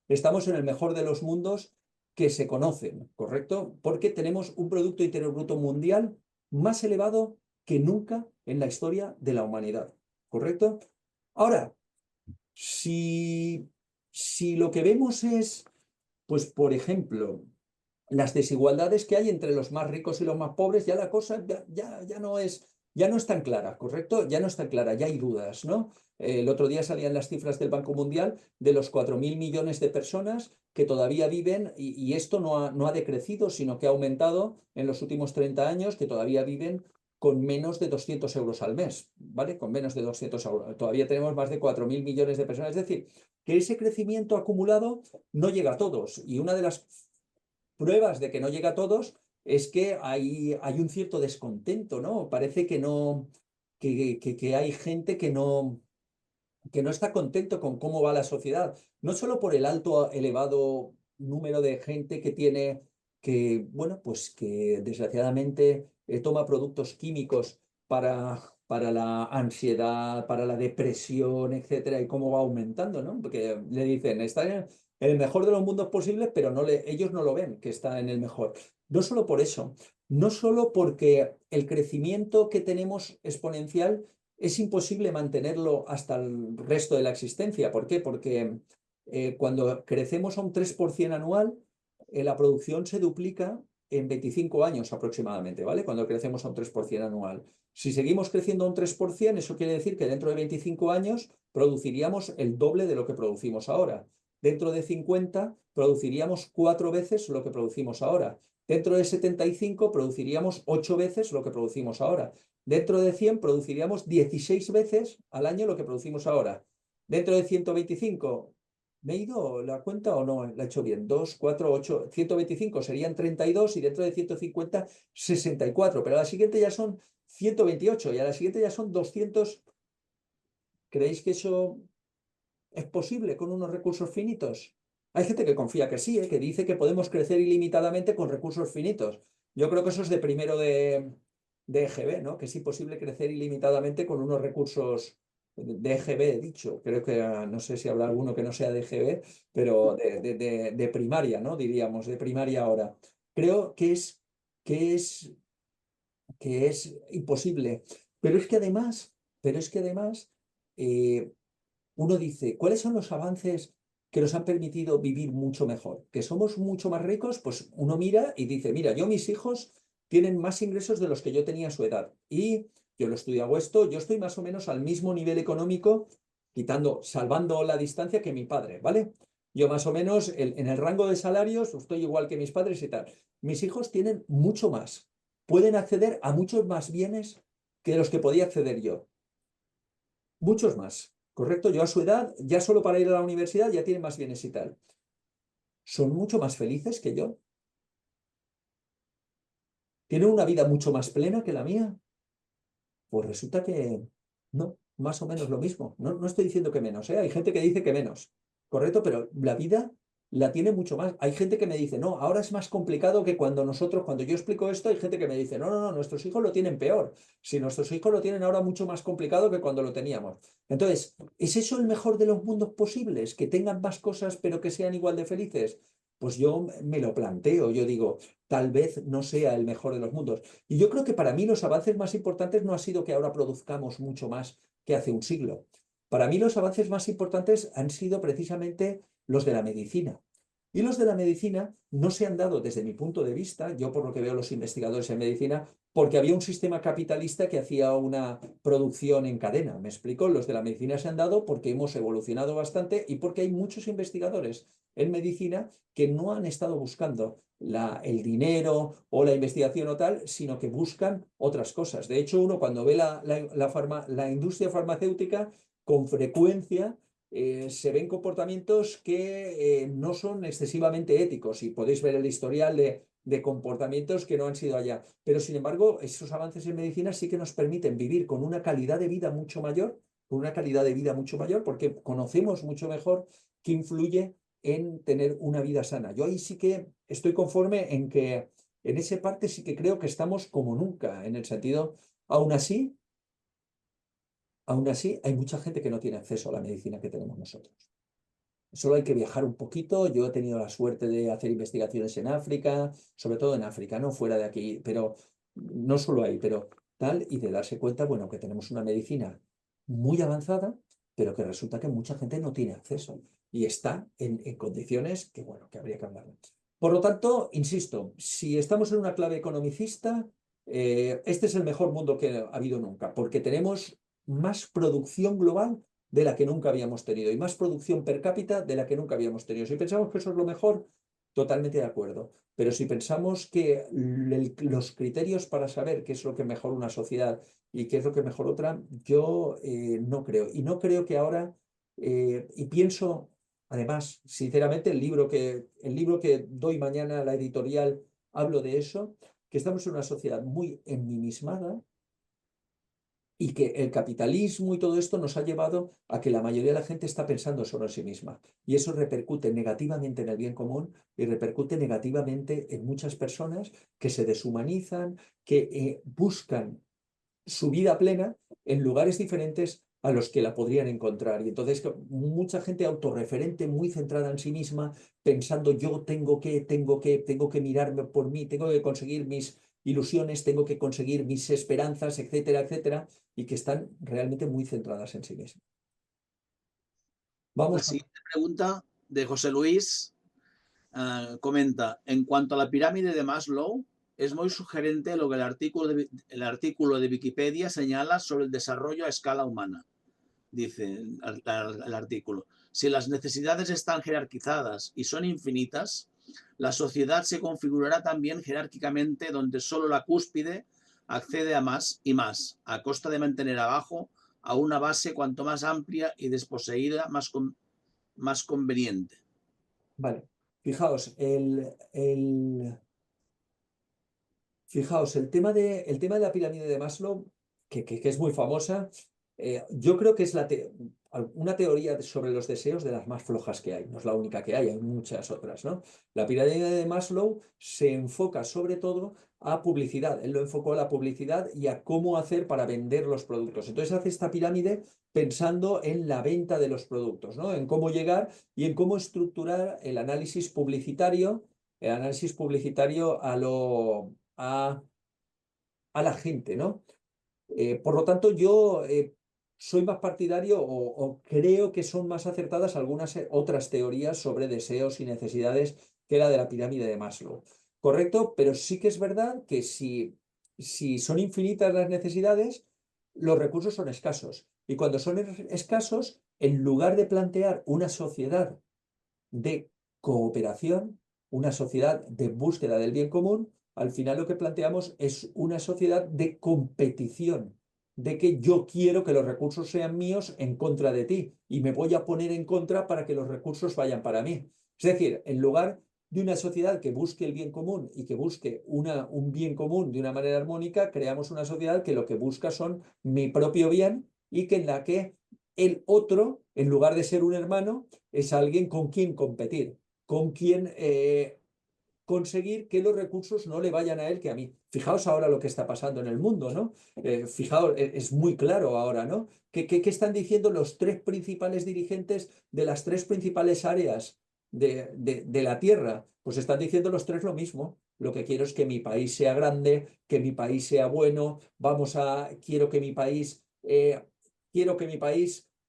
Estamos en el mejor de los mundos que se conocen, ¿correcto? Porque tenemos un Producto Interior Bruto mundial más elevado que nunca en la historia de la humanidad, ¿correcto? Ahora, si lo que vemos es, pues, por ejemplo, las desigualdades que hay entre los más ricos y los más pobres, ya la cosa ya no es tan clara, ¿correcto? Ya no es tan clara, ya hay dudas, ¿no? El otro día salían las cifras del Banco Mundial de los 4.000 millones de personas que todavía viven, y esto no ha decrecido, sino que ha aumentado en los últimos 30 años, que todavía viven con menos de 200 euros al mes, ¿vale? Con menos de 200 euros. Todavía tenemos más de 4.000 millones de personas. Es decir, que ese crecimiento acumulado no llega a todos. Y una de las pruebas de que no llega a todos es que hay un cierto descontento, ¿no? Parece que no, que hay gente que no está contento con cómo va la sociedad, no solo por el alto, elevado número de gente que tiene, que, bueno, pues que desgraciadamente toma productos químicos para la ansiedad, para la depresión, etcétera, y cómo va aumentando, ¿no? Porque le dicen, en el mejor de los mundos posibles, pero ellos no lo ven, que está en el mejor. No solo por eso, no solo porque el crecimiento que tenemos exponencial es imposible mantenerlo hasta el resto de la existencia. ¿Por qué? Porque cuando crecemos a un 3% anual, la producción se duplica en 25 años aproximadamente, ¿vale? Cuando crecemos a un 3% anual. Si seguimos creciendo a un 3%, eso quiere decir que dentro de 25 años produciríamos el doble de lo que producimos ahora. Dentro de 50 produciríamos 4 veces lo que producimos ahora. Dentro de 75 produciríamos 8 veces lo que producimos ahora. Dentro de 100 produciríamos 16 veces al año lo que producimos ahora. Dentro de 125, ¿me he ido la cuenta o no? ¿La he hecho bien? 2, 4, 8, 125 serían 32 y dentro de 150, 64. Pero a la siguiente ya son 128 y a la siguiente ya son 200. ¿Creéis que eso es posible con unos recursos finitos? Hay gente que confía que sí, que dice que podemos crecer ilimitadamente con recursos finitos. Yo creo que eso es de primero de EGB, ¿no? Que es imposible crecer ilimitadamente con unos recursos de EGB, he dicho. Creo que no sé si habrá alguno que no sea de EGB, pero de primaria, ¿no? Diríamos, de primaria ahora. Creo que es, que es imposible. Pero es que además eh, uno dice, ¿cuáles son los avances que nos han permitido vivir mucho mejor? ¿Que somos mucho más ricos? Pues uno mira y dice, mira, mis hijos tienen más ingresos de los que yo tenía a su edad. Y yo lo he estudiado esto, yo estoy más o menos al mismo nivel económico, salvando la distancia que mi padre, ¿vale? Yo más o menos en el rango de salarios estoy igual que mis padres y tal. Mis hijos tienen mucho más. Pueden acceder a muchos más bienes que los que podía acceder yo. Muchos más, ¿correcto? Yo a su edad, ya solo para ir a la universidad, ya tienen más bienes y tal. ¿Son mucho más felices que yo? ¿Tienen una vida mucho más plena que la mía? Pues resulta que no, más o menos lo mismo. No estoy diciendo que menos, ¿eh? Hay gente que dice que menos, ¿correcto? Pero la vida la tiene mucho más. Hay gente que me dice, no, ahora es más complicado que cuando yo explico esto, hay gente que me dice, no, nuestros hijos lo tienen peor. Si nuestros hijos lo tienen ahora mucho más complicado que cuando lo teníamos. Entonces, ¿es eso el mejor de los mundos posibles? ¿Que tengan más cosas pero que sean igual de felices? Pues yo me lo planteo, yo digo, tal vez no sea el mejor de los mundos. Y yo creo que para mí los avances más importantes no ha sido que ahora produzcamos mucho más que hace un siglo. Para mí los avances más importantes han sido precisamente los de la medicina. Y los de la medicina no se han dado desde mi punto de vista, yo por lo que veo los investigadores en medicina, porque había un sistema capitalista que hacía una producción en cadena. ¿Me explico? Los de la medicina se han dado porque hemos evolucionado bastante y porque hay muchos investigadores en medicina que no han estado buscando el dinero o la investigación o tal, sino que buscan otras cosas. De hecho, uno cuando ve la industria farmacéutica, con frecuencia se ven comportamientos que no son excesivamente éticos y podéis ver el historial de comportamientos que no han sido allá. Pero sin embargo, esos avances en medicina sí que nos permiten vivir con una calidad de vida mucho mayor, porque conocemos mucho mejor qué influye en tener una vida sana. Yo ahí sí que estoy conforme en que en esa parte sí que creo que estamos como nunca, en el sentido, aún así hay mucha gente que no tiene acceso a la medicina que tenemos nosotros. Solo hay que viajar un poquito. Yo he tenido la suerte de hacer investigaciones en África, sobre todo en África, no fuera de aquí, pero no solo ahí, pero tal, y de darse cuenta, bueno, que tenemos una medicina muy avanzada, pero que resulta que mucha gente no tiene acceso y está en condiciones que, bueno, que habría que hablar. Por lo tanto, insisto, si estamos en una clave economicista, este es el mejor mundo que ha habido nunca, porque tenemos más producción global de la que nunca habíamos tenido y más producción per cápita de la que nunca habíamos tenido. Si pensamos que eso es lo mejor, totalmente de acuerdo. Pero si pensamos que los criterios para saber qué es lo que mejora una sociedad y qué es lo que mejora otra, yo no creo. Y no creo que ahora, y pienso, además, sinceramente, el libro que doy mañana a la editorial, hablo de eso, que estamos en una sociedad muy ensimismada y que el capitalismo y todo esto nos ha llevado a que la mayoría de la gente está pensando solo en sí misma. Y eso repercute negativamente en el bien común y repercute negativamente en muchas personas que se deshumanizan, que buscan su vida plena en lugares diferentes a los que la podrían encontrar. Y entonces mucha gente autorreferente, muy centrada en sí misma, pensando yo tengo que mirarme por mí, tengo que conseguir mis ilusiones, tengo que conseguir mis esperanzas, etcétera, etcétera, y que están realmente muy centradas en sí mismas. La Vamos a... siguiente pregunta de José Luis comenta, en cuanto a la pirámide de Maslow, es muy sugerente lo que el artículo de Wikipedia señala sobre el desarrollo a escala humana. Dice el artículo, si las necesidades están jerarquizadas y son infinitas, la sociedad se configurará también jerárquicamente donde solo la cúspide accede a más y más, a costa de mantener abajo a una base cuanto más amplia y desposeída, más conveniente. Vale, fijaos, fijaos, el tema de la pirámide de Maslow, que es muy famosa, yo creo que es una teoría sobre los deseos de las más flojas que hay. No es la única que hay muchas otras, ¿no? La pirámide de Maslow se enfoca sobre todo a publicidad. Él lo enfocó a la publicidad y a cómo hacer para vender los productos. Entonces hace esta pirámide pensando en la venta de los productos, ¿no? En cómo llegar y en cómo estructurar el análisis publicitario a la gente, ¿no? Por lo tanto, yo soy más partidario o creo que son más acertadas algunas otras teorías sobre deseos y necesidades que la de la pirámide de Maslow. ¿Correcto? Pero sí que es verdad que si son infinitas las necesidades, los recursos son escasos. Y cuando son escasos, en lugar de plantear una sociedad de cooperación, una sociedad de búsqueda del bien común, al final lo que planteamos es una sociedad de competición, de que yo quiero que los recursos sean míos en contra de ti y me voy a poner en contra para que los recursos vayan para mí. Es decir, en lugar de una sociedad que busque el bien común y que busque un bien común de una manera armónica, creamos una sociedad que lo que busca son mi propio bien y que en la que el otro, en lugar de ser un hermano, es alguien con quien competir, con quien conseguir que los recursos no le vayan a él que a mí. Fijaos ahora lo que está pasando en el mundo, ¿no? Fijaos, es muy claro ahora, ¿no? ¿Qué están diciendo los tres principales dirigentes de las tres principales áreas de la Tierra? Pues están diciendo los tres lo mismo. Lo que quiero es que mi país sea grande, que mi país sea bueno, quiero que mi país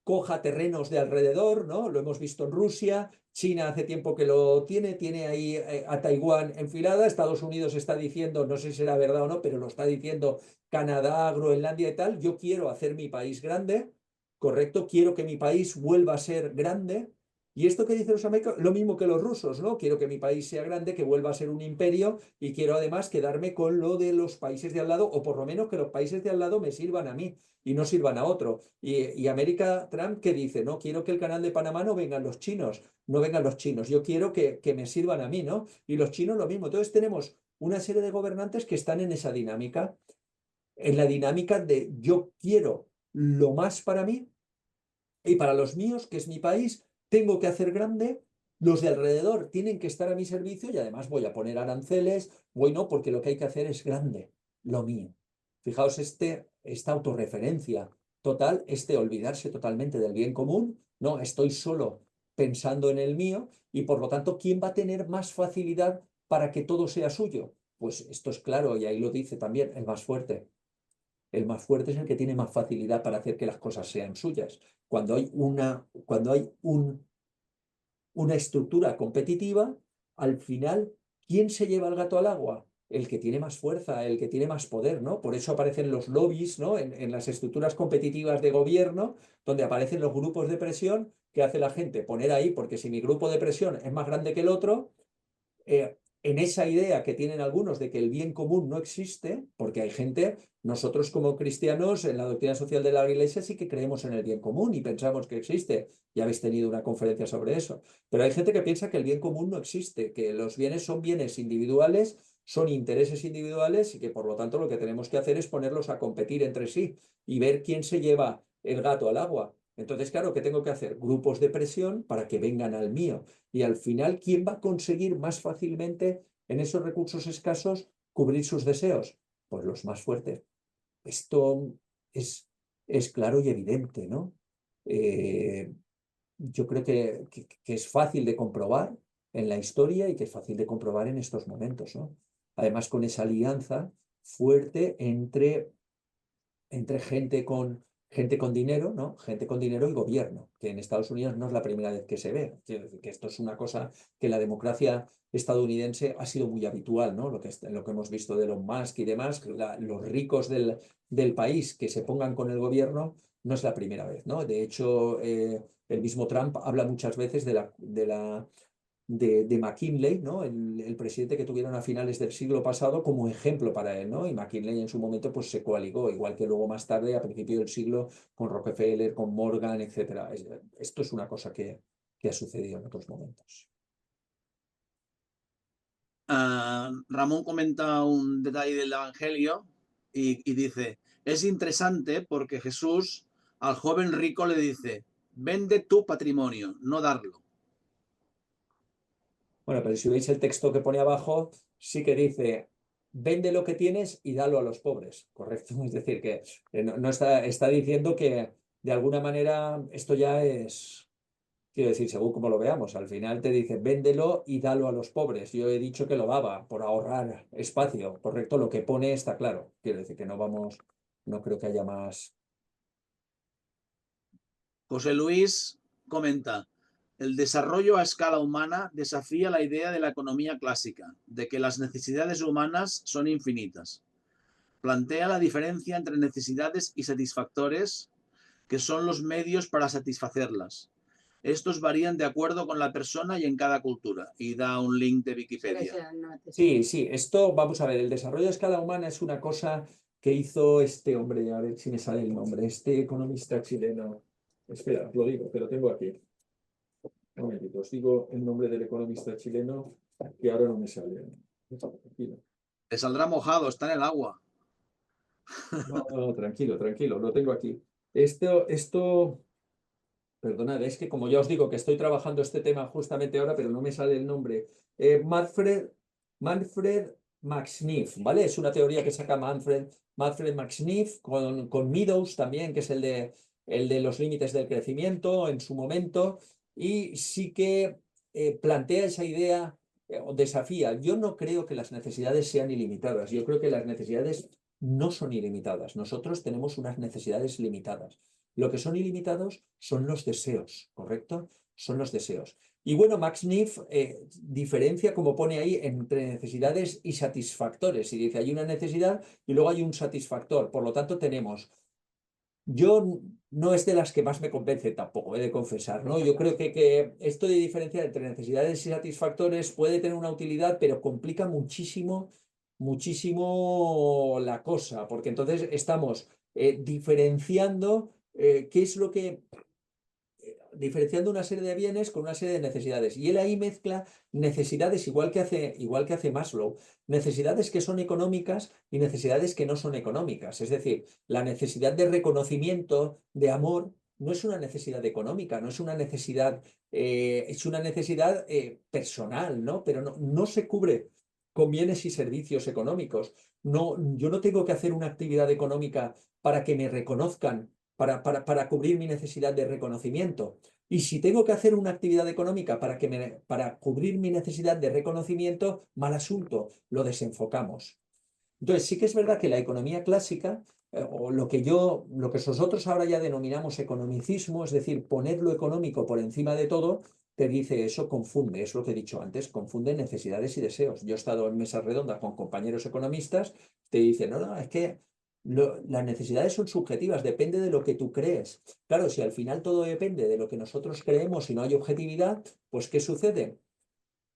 coja terrenos de alrededor, ¿no? Lo hemos visto en Rusia, China hace tiempo que lo tiene ahí a Taiwán enfilada, Estados Unidos está diciendo, no sé si será verdad o no, pero lo está diciendo Canadá, Groenlandia y tal, yo quiero hacer mi país grande, ¿correcto? Quiero que mi país vuelva a ser grande. Y esto que dicen los americanos, lo mismo que los rusos, ¿no? Quiero que mi país sea grande, que vuelva a ser un imperio y quiero además quedarme con lo de los países de al lado, o por lo menos que los países de al lado me sirvan a mí y no sirvan a otro. Y América, Trump, ¿qué dice? No quiero que el canal de Panamá no vengan los chinos, no vengan los chinos, yo quiero que me sirvan a mí, ¿no? Y los chinos lo mismo. Entonces tenemos una serie de gobernantes que están en esa dinámica, en la dinámica de yo quiero lo más para mí y para los míos, que es mi país, tengo que hacer grande. Los de alrededor tienen que estar a mi servicio y además voy a poner aranceles, bueno, porque lo que hay que hacer es grande, lo mío. Fijaos, esta autorreferencia total, olvidarse totalmente del bien común, no, estoy solo pensando en el mío y por lo tanto, ¿quién va a tener más facilidad para que todo sea suyo? Pues esto es claro y ahí lo dice también el más fuerte. El más fuerte es el que tiene más facilidad para hacer que las cosas sean suyas. Cuando hay una estructura competitiva, al final, ¿quién se lleva el gato al agua? El que tiene más fuerza, el que tiene más poder, ¿no? Por eso aparecen los lobbies, ¿no? En las estructuras competitivas de gobierno, donde aparecen los grupos de presión que hace la gente poner ahí, porque si mi grupo de presión es más grande que el otro, en esa idea que tienen algunos de que el bien común no existe, porque hay gente, nosotros como cristianos en la doctrina social de la Iglesia sí que creemos en el bien común y pensamos que existe. Ya habéis tenido una conferencia sobre eso. Pero hay gente que piensa que el bien común no existe, que los bienes son bienes individuales, son intereses individuales y que por lo tanto lo que tenemos que hacer es ponerlos a competir entre sí y ver quién se lleva el gato al agua. Entonces, claro, ¿qué tengo que hacer? Grupos de presión para que vengan al mío. Y al final, ¿quién va a conseguir más fácilmente en esos recursos escasos cubrir sus deseos? Pues los más fuertes. Esto es, es claro y evidente, ¿no? Yo creo que es fácil de comprobar en la historia y que es fácil de comprobar en estos momentos, ¿no? Además, con esa alianza fuerte entre gente con dinero, ¿no? Gente con dinero y gobierno, que en Estados Unidos no es la primera vez que se ve. Quiero decir que esto es una cosa que en la democracia estadounidense ha sido muy habitual, ¿no? Lo que hemos visto de Elon Musk y demás, los ricos del país que se pongan con el gobierno no es la primera vez, ¿no? De hecho, el mismo Trump habla muchas veces de McKinley, ¿no? El presidente que tuvieron a finales del siglo pasado como ejemplo para él, ¿no? Y McKinley en su momento pues se coaligó, igual que luego más tarde, a principios del siglo, con Rockefeller, con Morgan, etcétera. Esto es una cosa que ha sucedido en otros momentos. Ramón comenta un detalle del Evangelio y dice, es interesante porque Jesús al joven rico le dice, vende tu patrimonio, no darlo. Bueno, pero si veis el texto que pone abajo, sí que dice, vende lo que tienes y dalo a los pobres, ¿correcto? Es decir, que no está diciendo que de alguna manera esto ya es, quiero decir, según como lo veamos, al final te dice, véndelo y dalo a los pobres. Yo he dicho que lo daba por ahorrar espacio, ¿correcto? Lo que pone está claro. Quiero decir que no creo que haya más. José Luis comenta, el desarrollo a escala humana desafía la idea de la economía clásica, de que las necesidades humanas son infinitas. Plantea la diferencia entre necesidades y satisfactores, que son los medios para satisfacerlas. Estos varían de acuerdo con la persona y en cada cultura. Y da un link de Wikipedia. Sí, esto, vamos a ver, el desarrollo a escala humana es una cosa que hizo este hombre, a ver si me sale el nombre, este economista chileno. Espera, os lo digo, que lo tengo aquí. Un momentito, os digo el nombre del economista chileno, que ahora no me sale. Tranquilo. Te saldrá mojado, está en el agua. No, tranquilo, lo tengo aquí. Perdonad, es que como ya os digo que estoy trabajando este tema justamente ahora, pero no me sale el nombre. Manfred Max Neef, ¿vale? Es una teoría que saca Manfred Max Neef con Meadows también, que es el de los límites del crecimiento en su momento, y sí que plantea esa idea, o desafía. Yo no creo que las necesidades sean ilimitadas, yo creo que las necesidades no son ilimitadas. Nosotros tenemos unas necesidades limitadas. Lo que son ilimitados son los deseos, ¿correcto? Son los deseos. Y bueno, Max Neef diferencia, como pone ahí, entre necesidades y satisfactores. Y dice, hay una necesidad y luego hay un satisfactor. Por lo tanto, yo no es de las que más me convence tampoco, he de confesar, ¿no? Yo creo que esto de diferenciar entre necesidades y satisfactores puede tener una utilidad, pero complica muchísimo, muchísimo la cosa, porque entonces estamos diferenciando qué es lo que diferenciando una serie de bienes con una serie de necesidades. Y él ahí mezcla necesidades, igual que hace Maslow, necesidades que son económicas y necesidades que no son económicas. Es decir, la necesidad de reconocimiento, de amor, no es una necesidad económica, no es una necesidad, es una necesidad personal, ¿no? Pero no se cubre con bienes y servicios económicos. No, yo no tengo que hacer una actividad económica para que me reconozcan para cubrir mi necesidad de reconocimiento. Y si tengo que hacer una actividad económica para cubrir mi necesidad de reconocimiento, mal asunto, lo desenfocamos. Entonces, sí que es verdad que la economía clásica, o lo que nosotros ahora ya denominamos economicismo, es decir, poner lo económico por encima de todo, te dice eso confunde, es lo que he dicho antes, confunde necesidades y deseos. Yo he estado en mesas redondas con compañeros economistas, te dicen, no, es que las necesidades son subjetivas, depende de lo que tú crees. Claro, si al final todo depende de lo que nosotros creemos y no hay objetividad, pues ¿qué sucede?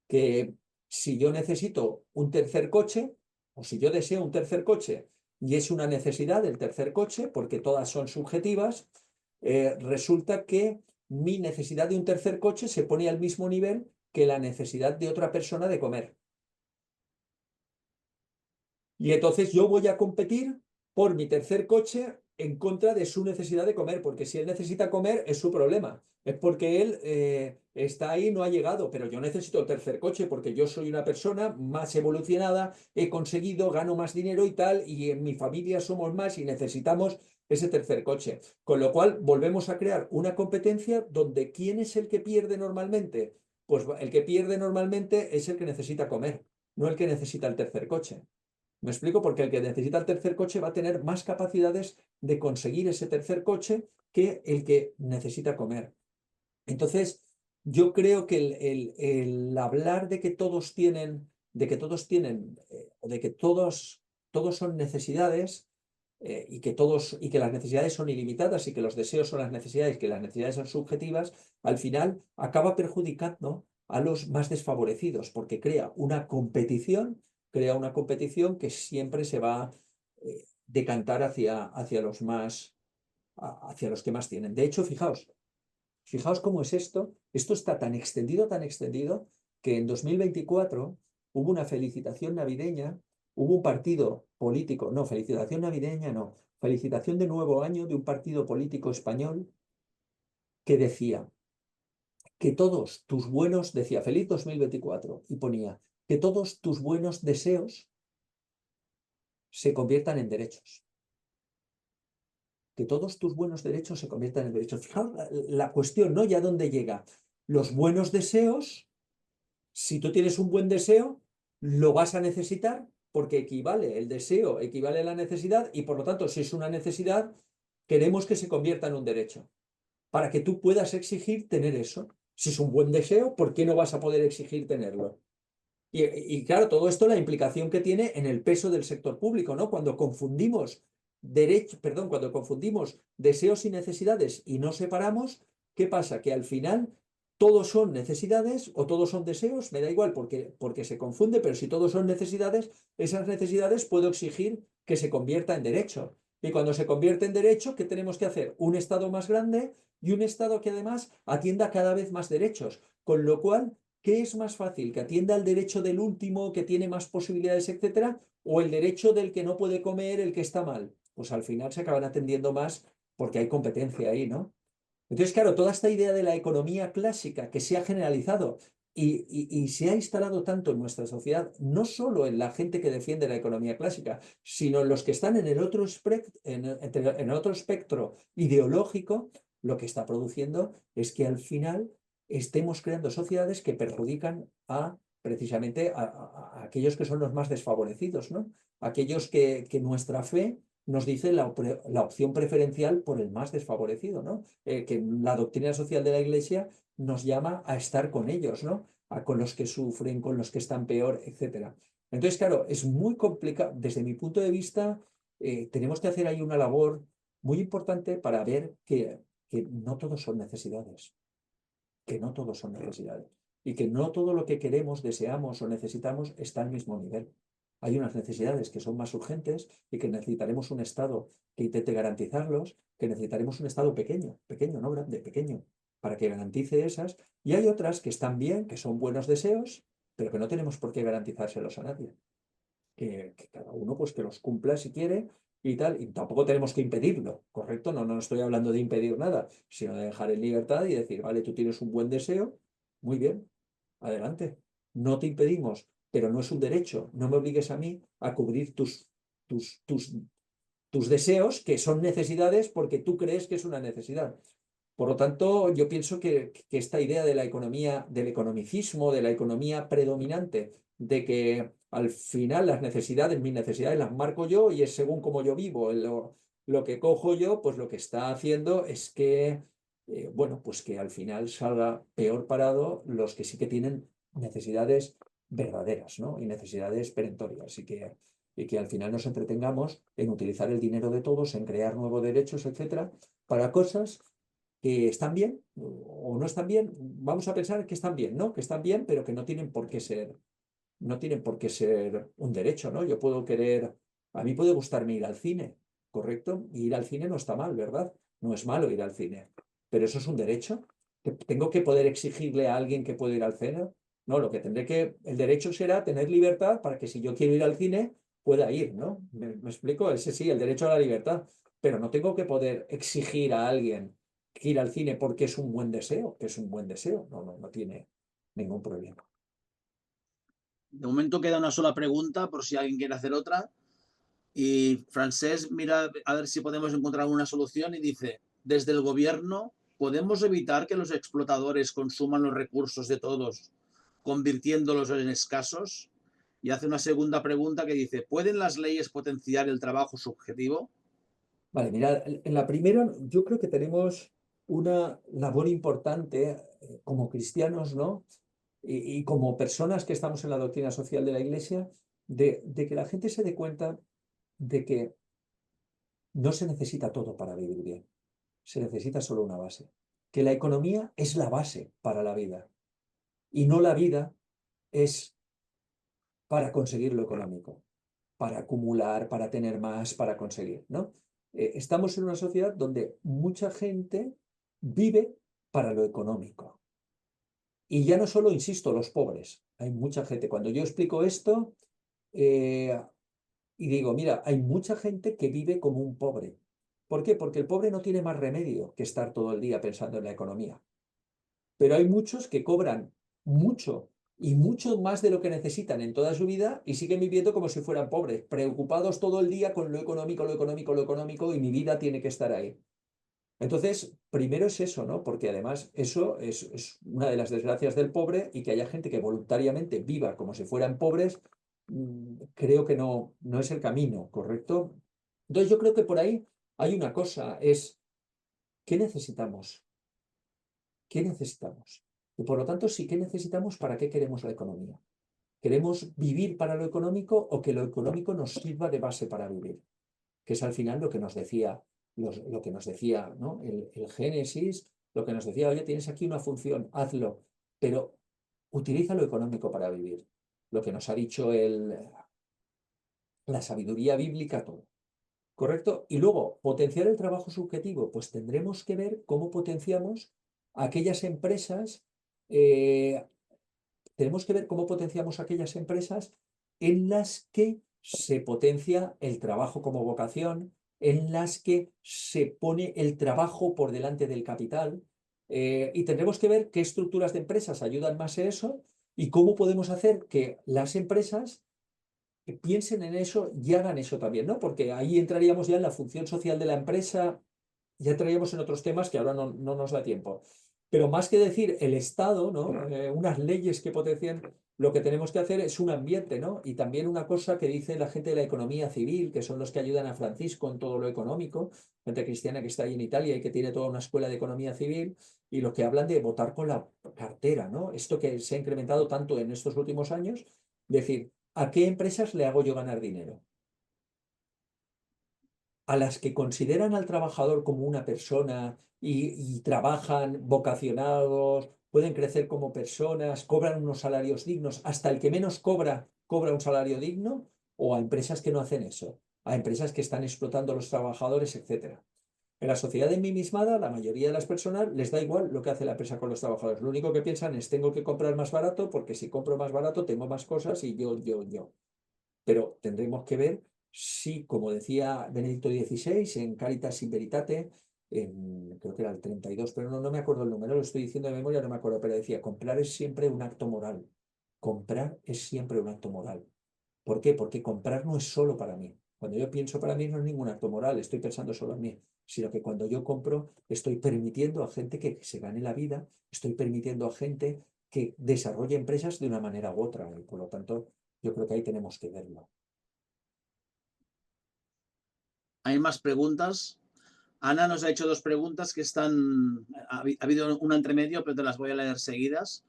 Que si yo necesito un tercer coche, o si yo deseo un tercer coche y es una necesidad el tercer coche, porque todas son subjetivas, resulta que mi necesidad de un tercer coche se pone al mismo nivel que la necesidad de otra persona de comer. Y entonces yo voy a competir por mi tercer coche en contra de su necesidad de comer, porque si él necesita comer es su problema, es porque él está ahí, no ha llegado, pero yo necesito el tercer coche porque yo soy una persona más evolucionada, he conseguido, gano más dinero y tal, y en mi familia somos más y necesitamos ese tercer coche. Con lo cual volvemos a crear una competencia donde ¿quién es el que pierde normalmente? Pues el que pierde normalmente es el que necesita comer, no el que necesita el tercer coche. Me explico, porque el que necesita el tercer coche va a tener más capacidades de conseguir ese tercer coche que el que necesita comer. Entonces, yo creo que el hablar o de que todos son necesidades, y que las necesidades son ilimitadas y que los deseos son las necesidades, que las necesidades son subjetivas, al final acaba perjudicando a los más desfavorecidos, porque crea una competición que siempre se va a decantar hacia hacia los que más tienen. De hecho, fijaos cómo es esto. Esto está tan extendido, que en 2024 hubo una felicitación navideña, hubo un partido político, no, felicitación navideña, no, felicitación de nuevo año de un partido político español que decía que todos tus buenos, decía feliz 2024, y ponía que todos tus buenos deseos se conviertan en derechos. Que todos tus buenos derechos se conviertan en derechos. Fijaos la cuestión, ¿no? Ya dónde llega. Los buenos deseos, si tú tienes un buen deseo, lo vas a necesitar porque el deseo equivale a la necesidad y por lo tanto, si es una necesidad, queremos que se convierta en un derecho para que tú puedas exigir tener eso. Si es un buen deseo, ¿por qué no vas a poder exigir tenerlo? Y claro, todo esto la implicación que tiene en el peso del sector público, ¿no? Cuando confundimos deseos y necesidades y no separamos, ¿qué pasa? Que al final todos son necesidades o todos son deseos, me da igual porque se confunde, pero si todos son necesidades, esas necesidades puedo exigir que se convierta en derecho. Y cuando se convierte en derecho, ¿qué tenemos que hacer? Un Estado más grande y un Estado que además atienda cada vez más derechos. Con lo cual, ¿qué es más fácil? ¿Que atienda el derecho del último, que tiene más posibilidades, etcétera? ¿O el derecho del que no puede comer, el que está mal? Pues al final se acaban atendiendo más porque hay competencia ahí, ¿no? Entonces, claro, toda esta idea de la economía clásica que se ha generalizado y se ha instalado tanto en nuestra sociedad, no solo en la gente que defiende la economía clásica, sino en los que están en el otro espectro ideológico, lo que está produciendo es que al final estemos creando sociedades que perjudican precisamente a aquellos que son los más desfavorecidos, ¿no? Aquellos que nuestra fe nos dice la opción preferencial por el más desfavorecido, ¿no? Que la doctrina social de la Iglesia nos llama a estar con ellos, ¿no? Con los que sufren, con los que están peor, etcétera. Entonces, claro, es muy complicado. Desde mi punto de vista, tenemos que hacer ahí una labor muy importante para ver que no todos son necesidades, que no todos son necesidades y que no todo lo que queremos, deseamos o necesitamos está al mismo nivel. Hay unas necesidades que son más urgentes y que necesitaremos un Estado que intente garantizarlos, que necesitaremos un Estado pequeño, pequeño, no grande, pequeño, para que garantice esas. Y hay otras que están bien, que son buenos deseos, pero que no tenemos por qué garantizárselos a nadie. Que cada uno pues que los cumpla si quiere y tal, y tampoco tenemos que impedirlo, ¿correcto? No estoy hablando de impedir nada, sino de dejar en libertad y decir, vale, tú tienes un buen deseo, muy bien, adelante. No te impedimos, pero no es un derecho. No me obligues a mí a cubrir tus, tus, tus deseos, que son necesidades, porque tú crees que es una necesidad. Por lo tanto, yo pienso que esta idea de la economía, del economicismo, de la economía predominante, de que al final mis necesidades las marco yo y es según cómo yo vivo, lo que cojo yo, pues lo que está haciendo es que, bueno, pues que al final salga peor parado los que sí que tienen necesidades verdaderas, ¿no? Y necesidades perentorias y que al final nos entretengamos en utilizar el dinero de todos, en crear nuevos derechos, etcétera, para cosas que están bien o no están bien. Vamos a pensar que están bien, ¿no? Que están bien, pero que no tienen por qué ser un derecho, ¿no? A mí puede gustarme ir al cine, ¿correcto? Y ir al cine no está mal, ¿verdad? No es malo ir al cine, pero eso es un derecho. ¿Tengo que poder exigirle a alguien que pueda ir al cine? No, el derecho será tener libertad para que si yo quiero ir al cine, pueda ir, ¿no? ¿Me explico? Ese sí, el derecho a la libertad. pero no tengo que poder exigir a alguien que ir al cine porque es un buen deseo, que es un buen deseo. No tiene ningún problema. De momento queda una sola pregunta por si alguien quiere hacer otra. Y Francesc mira a ver si podemos encontrar una solución y dice, desde el gobierno, ¿podemos evitar que los explotadores consuman los recursos de todos, convirtiéndolos en escasos? Y hace una segunda pregunta que dice, ¿pueden las leyes potenciar el trabajo subjetivo? Vale, mira, en la primera yo creo que tenemos una labor importante como cristianos, ¿no? Y como personas que estamos en la doctrina social de la Iglesia, de que la gente se dé cuenta de que no se necesita todo para vivir bien, se necesita solo una base, que la economía es la base para la vida y no la vida es para conseguir lo económico, para acumular, para tener más, para conseguir, ¿no? Estamos en una sociedad donde mucha gente vive para lo económico. Y ya no solo, insisto, los pobres. Hay mucha gente. Cuando yo explico esto y digo, mira, hay mucha gente que vive como un pobre. ¿Por qué? Porque el pobre no tiene más remedio que estar todo el día pensando en la economía. Pero hay muchos que cobran mucho y mucho más de lo que necesitan en toda su vida y siguen viviendo como si fueran pobres, preocupados todo el día con lo económico, lo económico, lo económico y mi vida tiene que estar ahí. Entonces, primero es eso, ¿no? Porque además eso es una de las desgracias del pobre y que haya gente que voluntariamente viva como si fueran pobres, creo que no es el camino, ¿correcto? Entonces yo creo que por ahí hay una cosa, es ¿qué necesitamos? ¿Qué necesitamos? Y por lo tanto, sí, ¿qué necesitamos? ¿Para qué queremos la economía? ¿Queremos vivir para lo económico o que lo económico nos sirva de base para vivir? Que es al final lo que nos decía, lo que nos decía, ¿no? El Génesis, lo que nos decía, oye, tienes aquí una función, hazlo, pero utiliza lo económico para vivir. Lo que nos ha dicho la sabiduría bíblica, todo. ¿Correcto? Y luego, potenciar el trabajo subjetivo, pues tendremos que ver cómo potenciamos aquellas empresas, eh, tenemos que ver cómo potenciamos aquellas empresas en las que se potencia el trabajo como vocación, en las que se pone el trabajo por delante del capital, y tendremos que ver qué estructuras de empresas ayudan más a eso y cómo podemos hacer que las empresas que piensen en eso y hagan eso también, ¿no? Porque ahí entraríamos ya en la función social de la empresa, ya entraríamos en otros temas que ahora no nos da tiempo. Pero más que decir el Estado, ¿no? Unas leyes que potencien, lo que tenemos que hacer es un ambiente, ¿no? Y también una cosa que dice la gente de la economía civil, que son los que ayudan a Francisco en todo lo económico, gente cristiana que está ahí en Italia y que tiene toda una escuela de economía civil, y los que hablan de votar con la cartera, ¿no? Esto que se ha incrementado tanto en estos últimos años, decir, ¿a qué empresas le hago yo ganar dinero? A las que consideran al trabajador como una persona y trabajan vocacionados, pueden crecer como personas, cobran unos salarios dignos, hasta el que menos cobra un salario digno, o a empresas que no hacen eso, a empresas que están explotando a los trabajadores, etcétera. En la sociedad enmimismada, la mayoría de las personas les da igual lo que hace la empresa con los trabajadores. Lo único que piensan es tengo que comprar más barato porque si compro más barato tengo más cosas y yo. Pero tendremos que ver si, como decía Benedicto XVI en Caritas in Veritate, creo que era el 32, pero no me acuerdo el número, lo estoy diciendo de memoria, no me acuerdo, pero decía, comprar es siempre un acto moral. Comprar es siempre un acto moral. ¿Por qué? Porque comprar no es solo para mí. Cuando yo pienso para mí no es ningún acto moral, estoy pensando solo en mí, sino que cuando yo compro estoy permitiendo a gente que se gane la vida, estoy permitiendo a gente que desarrolle empresas de una manera u otra. Y por lo tanto, yo creo que ahí tenemos que verlo. Hay más preguntas. Ana nos ha hecho dos preguntas que están... Ha habido una entre medio, pero te las voy a leer seguidas.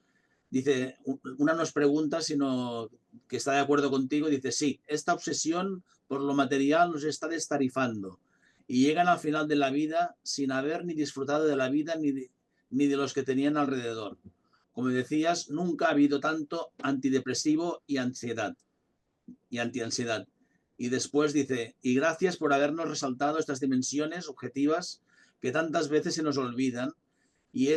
Dice, una no es pregunta, sino que está de acuerdo contigo. Dice, sí, esta obsesión por lo material nos está destarifando y llegan al final de la vida sin haber ni disfrutado de la vida ni de los que tenían alrededor. Como decías, nunca ha habido tanto antidepresivo y ansiedad y antiansiedad. Y después dice, y gracias por habernos resaltado estas dimensiones objetivas que tantas veces se nos olvidan y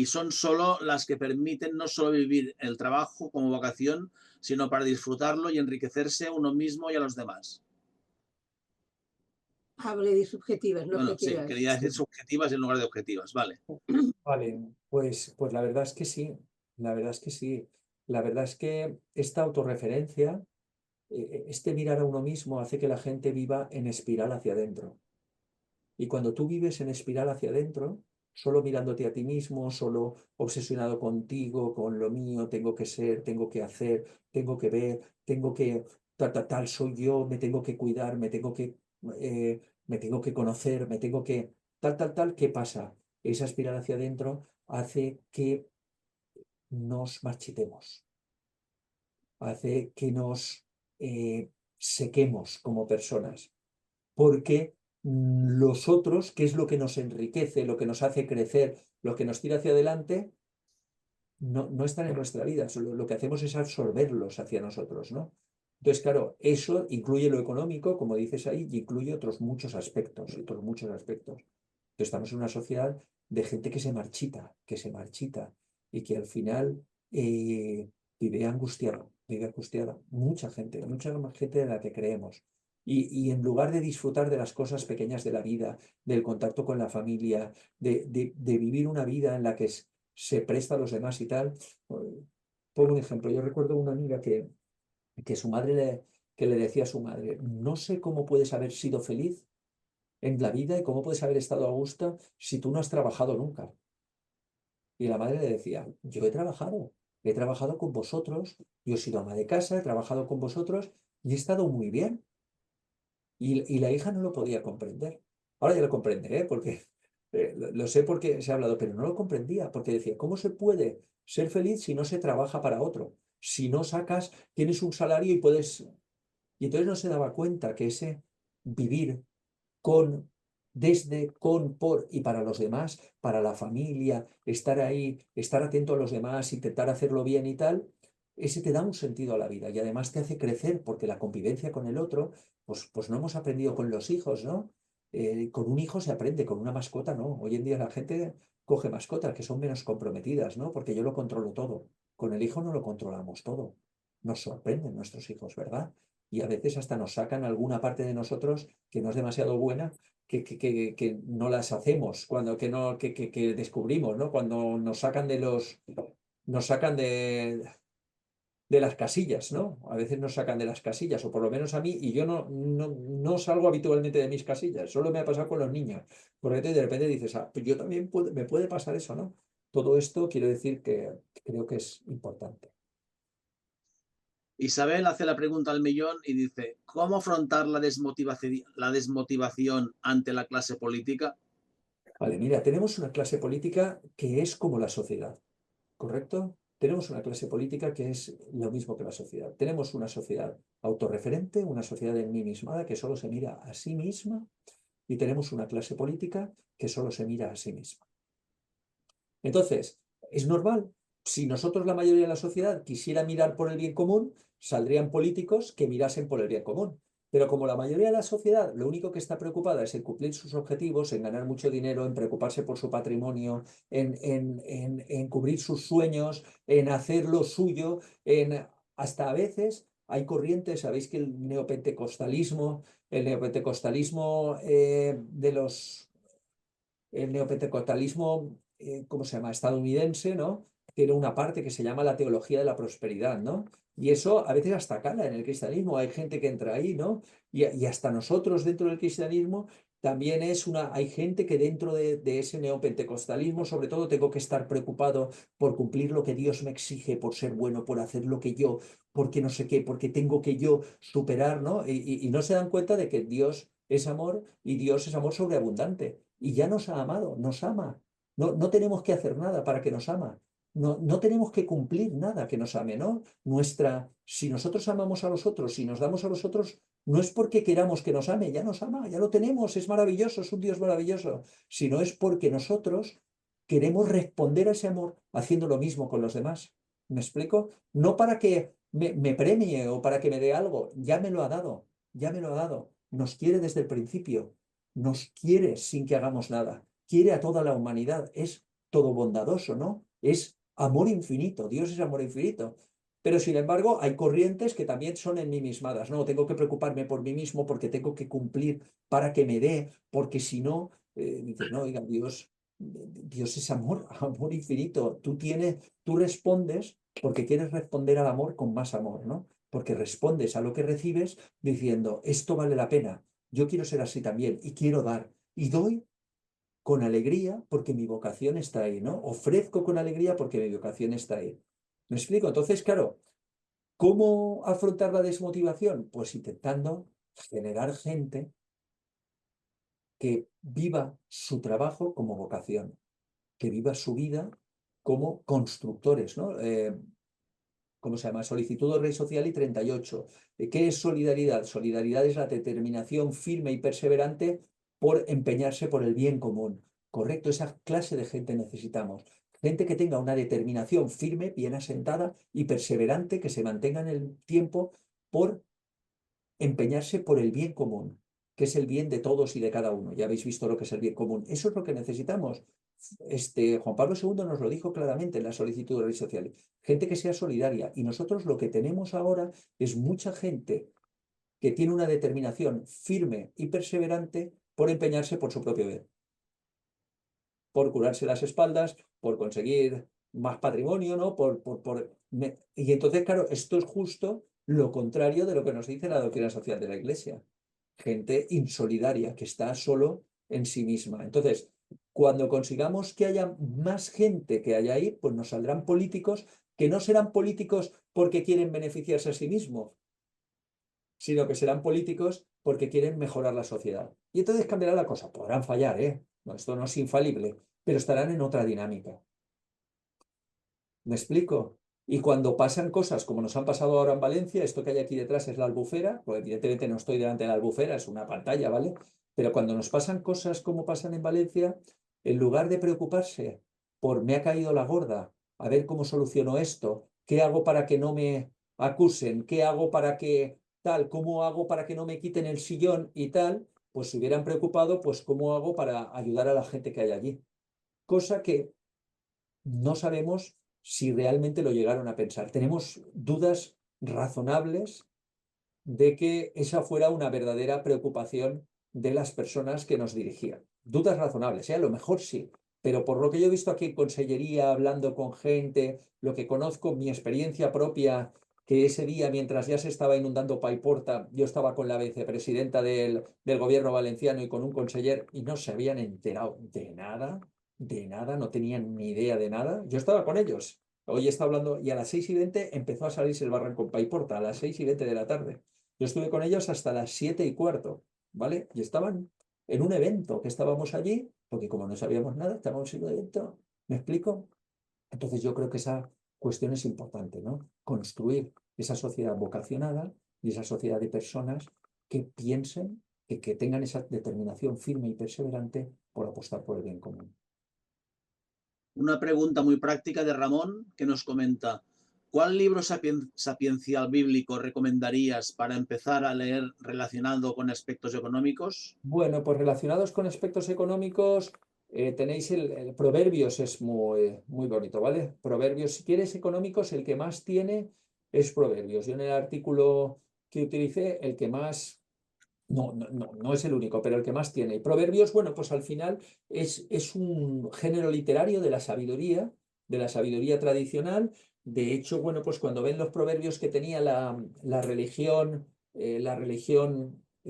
son solo las que permiten no solo vivir el trabajo como vocación, sino para disfrutarlo y enriquecerse a uno mismo y a los demás. Hablé de subjetivas, no Bueno, sí, objetivas. quería decir subjetivas en lugar de objetivas, vale. Vale, pues la verdad es que sí, la verdad es que sí. La verdad es que esta autorreferencia, este mirar a uno mismo hace que la gente viva en espiral hacia adentro. Y cuando tú vives en espiral hacia adentro, solo mirándote a ti mismo, solo obsesionado contigo, con lo mío, tengo que ser, tengo que hacer, tengo que ver, tengo que, tal, soy yo, me tengo que cuidar, me tengo que conocer, me tengo que, tal, ¿qué pasa? Esa espiral hacia adentro hace que nos marchitemos, hace que nos sequemos como personas, porque los otros, que es lo que nos enriquece, lo que nos hace crecer, lo que nos tira hacia adelante, no están en nuestra vida. Lo que hacemos es absorberlos hacia nosotros, ¿no? Entonces, claro, eso incluye lo económico, como dices ahí, y incluye otros muchos aspectos, otros muchos aspectos. Entonces, estamos en una sociedad de gente que se marchita, y que al final vive angustiada. Mucha más gente de la que creemos. Y en lugar de disfrutar de las cosas pequeñas de la vida, del contacto con la familia, de vivir una vida en la que se presta a los demás y tal. Pongo un ejemplo. Yo recuerdo una amiga que su madre que le decía a su madre, no sé cómo puedes haber sido feliz en la vida y cómo puedes haber estado a gusto si tú no has trabajado nunca. Y la madre le decía, yo he trabajado con vosotros, yo he sido ama de casa, he trabajado con vosotros y he estado muy bien. Y la hija no lo podía comprender. Ahora ya lo comprende, ¿eh? Porque lo sé porque se ha hablado, pero no lo comprendía, porque decía, ¿cómo se puede ser feliz si no se trabaja para otro? Si no sacas, tienes un salario y puedes... Y entonces no se daba cuenta que ese vivir con, desde, con, por y para los demás, para la familia, estar ahí, estar atento a los demás, intentar hacerlo bien y tal, ese te da un sentido a la vida y además te hace crecer porque la convivencia con el otro, pues no hemos aprendido con los hijos, ¿no? Con un hijo se aprende, con una mascota no. Hoy en día la gente coge mascotas que son menos comprometidas, ¿no? Porque yo lo controlo todo. Con el hijo no lo controlamos todo. Nos sorprenden nuestros hijos, ¿verdad? Y a veces hasta nos sacan alguna parte de nosotros que no es demasiado buena, que no las hacemos, cuando que descubrimos, ¿no? Cuando nos sacan de las casillas, ¿no? A veces nos sacan de las casillas, o por lo menos a mí, y yo no salgo habitualmente de mis casillas, solo me ha pasado con los niños, porque de repente dices, pues yo también me puede pasar eso, ¿no? Todo esto quiero decir que creo que es importante. Isabel hace la pregunta al millón y dice, ¿cómo afrontar la desmotivación ante la clase política? Vale, mira, tenemos una clase política que es como la sociedad, ¿correcto? Tenemos una clase política que es lo mismo que la sociedad. Tenemos una sociedad autorreferente, una sociedad ensimismada que solo se mira a sí misma, y tenemos una clase política que solo se mira a sí misma. Entonces, es normal. Si nosotros, la mayoría de la sociedad, quisiera mirar por el bien común, saldrían políticos que mirasen por el bien común. Pero como la mayoría de la sociedad lo único que está preocupada es en cumplir sus objetivos, en ganar mucho dinero, en preocuparse por su patrimonio, en cubrir sus sueños, en hacer lo suyo, hasta a veces hay corrientes, sabéis que el neopentecostalismo, ¿cómo se llama? Estadounidense, ¿no? Tiene una parte que se llama la teología de la prosperidad, ¿no? Y eso a veces hasta cala en el cristianismo. Hay gente que entra ahí, ¿no? Y hasta nosotros dentro del cristianismo también hay gente que dentro de ese neopentecostalismo, sobre todo, tengo que estar preocupado por cumplir lo que Dios me exige, por ser bueno, por hacer lo que yo, porque no sé qué, porque tengo que yo superar, ¿no? Y no se dan cuenta de que Dios es amor y Dios es amor sobreabundante. Y ya nos ha amado, nos ama. No tenemos que hacer nada para que nos ama. No tenemos que cumplir nada que nos ame, ¿no? Si nosotros amamos a los otros, si nos damos a los otros, no es porque queramos que nos ame, ya nos ama, ya lo tenemos, es maravilloso, es un Dios maravilloso, sino es porque nosotros queremos responder a ese amor haciendo lo mismo con los demás. ¿Me explico? No para que me premie o para que me dé algo, ya me lo ha dado, ya me lo ha dado. Nos quiere desde el principio, nos quiere sin que hagamos nada, quiere a toda la humanidad, es todo bondadoso, ¿no? Es amor infinito, Dios es amor infinito. Pero sin embargo, hay corrientes que también son ensimismadas. No, tengo que preocuparme por mí mismo porque tengo que cumplir para que me dé, porque si no, dices, no, oiga, Dios es amor, amor infinito. Tú respondes porque quieres responder al amor con más amor, ¿no? Porque respondes a lo que recibes diciendo, esto vale la pena, yo quiero ser así también y quiero dar. Y doy con alegría porque mi vocación está ahí, ¿no? Ofrezco con alegría porque mi vocación está ahí. ¿Me explico? Entonces, claro, ¿cómo afrontar la desmotivación? Pues intentando generar gente que viva su trabajo como vocación, que viva su vida como constructores, ¿no? ¿Cómo se llama? Solicitud de Rey Social y 38. ¿Qué es solidaridad? Solidaridad es la determinación firme y perseverante por empeñarse por el bien común. Correcto, esa clase de gente necesitamos. Gente que tenga una determinación firme, bien asentada y perseverante, que se mantenga en el tiempo por empeñarse por el bien común, que es el bien de todos y de cada uno. Ya habéis visto lo que es el bien común. Eso es lo que necesitamos. Juan Pablo II nos lo dijo claramente en la solicitud de redes sociales. Gente que sea solidaria. Y nosotros lo que tenemos ahora es mucha gente que tiene una determinación firme y perseverante por empeñarse por su propio bien, por curarse las espaldas, por conseguir más patrimonio, ¿no? Y entonces, claro, esto es justo lo contrario de lo que nos dice la doctrina social de la Iglesia. Gente insolidaria, que está solo en sí misma. Entonces, cuando consigamos que haya más gente que haya ahí, pues nos saldrán políticos que no serán políticos porque quieren beneficiarse a sí mismos, sino que serán políticos porque quieren mejorar la sociedad. Y entonces cambiará la cosa. Podrán fallar, ¿eh? No, esto no es infalible, pero estarán en otra dinámica. ¿Me explico? Y cuando pasan cosas como nos han pasado ahora en Valencia, esto que hay aquí detrás es la Albufera, pues evidentemente no estoy delante de la Albufera, es una pantalla, ¿vale? Pero cuando nos pasan cosas como pasan en Valencia, en lugar de preocuparse por me ha caído la gorda, a ver cómo soluciono esto, qué hago para que no me acusen, qué hago para que tal, cómo hago para que no me quiten el sillón y tal, pues se hubieran preocupado, pues cómo hago para ayudar a la gente que hay allí. Cosa que no sabemos si realmente lo llegaron a pensar. Tenemos dudas razonables de que esa fuera una verdadera preocupación de las personas que nos dirigían. Dudas razonables, ¿eh? A lo mejor sí, pero por lo que yo he visto aquí en Consellería, hablando con gente, lo que conozco, mi experiencia propia, que ese día, mientras ya se estaba inundando Paiporta, yo estaba con la vicepresidenta del gobierno valenciano y con un conseller y no se habían enterado de nada, no tenían ni idea de nada. Yo estaba con ellos. Hoy está hablando y a las 6:20 empezó a salirse el barranco en Paiporta, a las 6:20 de la tarde. Yo estuve con ellos hasta las 7:15, ¿vale? Y estaban en un evento que estábamos allí, porque como no sabíamos nada, estábamos en un evento, ¿me explico? Entonces yo creo que esa cuestión es importante, ¿no? Construir esa sociedad vocacionada y esa sociedad de personas que piensen, que tengan esa determinación firme y perseverante por apostar por el bien común. Una pregunta muy práctica de Ramón que nos comenta, ¿cuál libro sapiencial bíblico recomendarías para empezar a leer relacionado con aspectos económicos? Bueno, pues relacionados con aspectos económicos, tenéis el Proverbios, es muy bonito, ¿vale? Proverbios, si quieres económicos, el que más tiene es Proverbios. Yo en el artículo que utilicé, el que más, no es el único, pero el que más tiene. Y Proverbios, bueno, pues al final es un género literario de la sabiduría tradicional. De hecho, bueno, pues cuando ven los proverbios que tenía la religión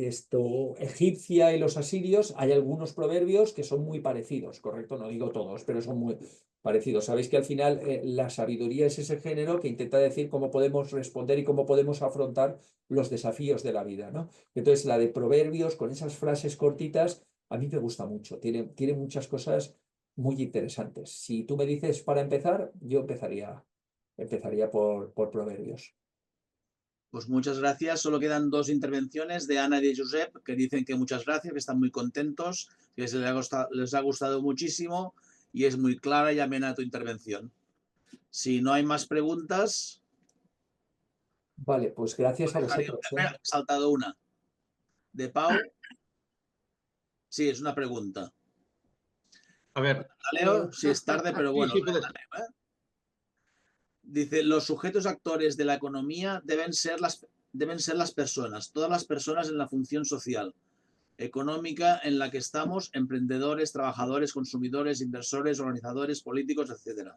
egipcia y los asirios, hay algunos proverbios que son muy parecidos, ¿correcto? No digo todos, pero son muy parecidos. Sabéis que al final la sabiduría es ese género que intenta decir cómo podemos responder y cómo podemos afrontar los desafíos de la vida, ¿no? Entonces, la de proverbios con esas frases cortitas, a mí me gusta mucho. Tiene muchas cosas muy interesantes. Si tú me dices para empezar, yo empezaría por proverbios. Pues muchas gracias. Solo quedan 2 intervenciones de Ana y de Josep, que dicen que muchas gracias, que están muy contentos, que les ha gustado muchísimo y es muy clara y amena tu intervención. Si no hay más preguntas, Vale, pues gracias a vosotros. Espera, he saltado una. De Pau. Sí, es una pregunta. A ver. La leo, si es tarde, pero Sí, bueno. sí, puedes. Dice, los sujetos actores de la economía deben ser las personas, todas las personas en la función social, económica en la que estamos, emprendedores, trabajadores, consumidores, inversores, organizadores, políticos, etcétera.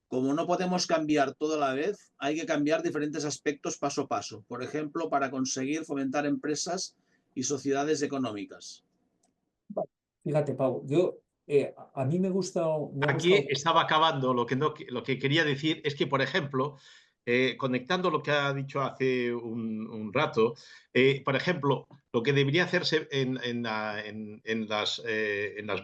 Como no podemos cambiar todo a la vez, hay que cambiar diferentes aspectos paso a paso. Por ejemplo, para conseguir fomentar empresas y sociedades económicas. Fíjate, Pau, a mí me ha gustado. Aquí estaba acabando. Lo que quería decir es que, por ejemplo, conectando lo que ha dicho hace un rato, por ejemplo, lo que debería hacerse en las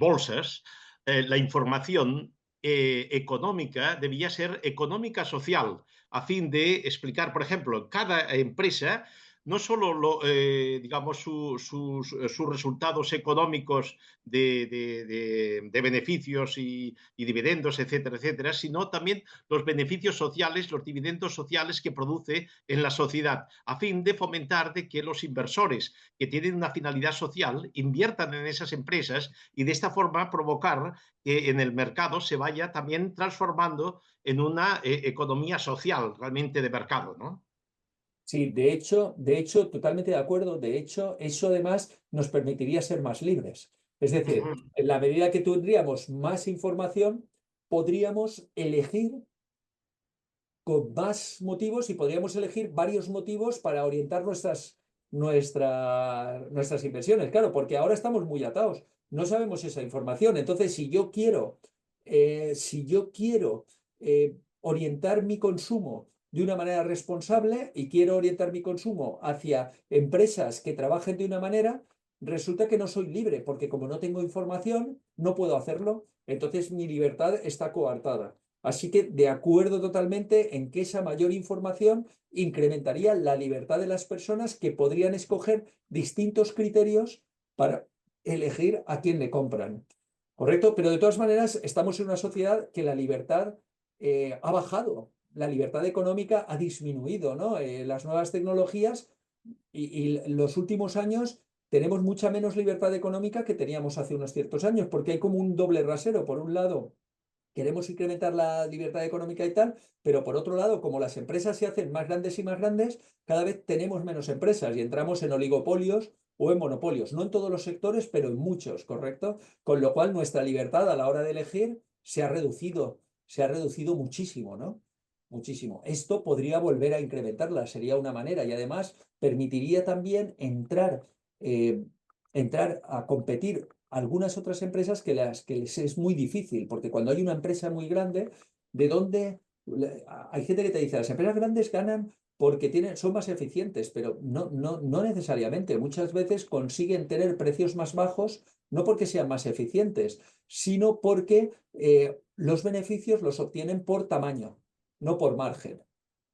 bolsas, la información económica debía ser económica social, a fin de explicar, por ejemplo, cada empresa no solo digamos sus resultados económicos de beneficios y dividendos, etcétera, etcétera, sino también los beneficios sociales, los dividendos sociales que produce en la sociedad, a fin de fomentar de que los inversores que tienen una finalidad social inviertan en esas empresas y de esta forma provocar que en el mercado se vaya también transformando en una economía social realmente de mercado, ¿no? Sí, de hecho, totalmente de acuerdo. De hecho, eso además nos permitiría ser más libres. Es decir, en la medida que tendríamos más información, podríamos elegir con más motivos y podríamos elegir varios motivos para orientar nuestras inversiones. Claro, porque ahora estamos muy atados, no sabemos esa información. Entonces, si yo quiero orientar mi consumo de una manera responsable y quiero orientar mi consumo hacia empresas que trabajen de una manera, resulta que no soy libre, porque como no tengo información, no puedo hacerlo. Entonces mi libertad está coartada. Así que de acuerdo totalmente en que esa mayor información incrementaría la libertad de las personas que podrían escoger distintos criterios para elegir a quién le compran. ¿Correcto? Pero de todas maneras estamos en una sociedad que la libertad ha bajado, la libertad económica ha disminuido, ¿no? Las nuevas tecnologías y los últimos años tenemos mucha menos libertad económica que teníamos hace unos ciertos años, porque hay como un doble rasero. Por un lado, queremos incrementar la libertad económica y tal, pero por otro lado, como las empresas se hacen más grandes y más grandes, cada vez tenemos menos empresas y entramos en oligopolios o en monopolios. No en todos los sectores, pero en muchos, ¿correcto? Con lo cual nuestra libertad a la hora de elegir se ha reducido muchísimo, ¿no? Muchísimo. Esto podría volver a incrementarla, sería una manera y además permitiría también entrar a competir algunas otras empresas que les es muy difícil, porque cuando hay una empresa muy grande, ¿de dónde? Hay gente que te dice, las empresas grandes ganan porque son más eficientes, pero no necesariamente. Muchas veces consiguen tener precios más bajos, no porque sean más eficientes, sino porque los beneficios los obtienen por tamaño, no por margen.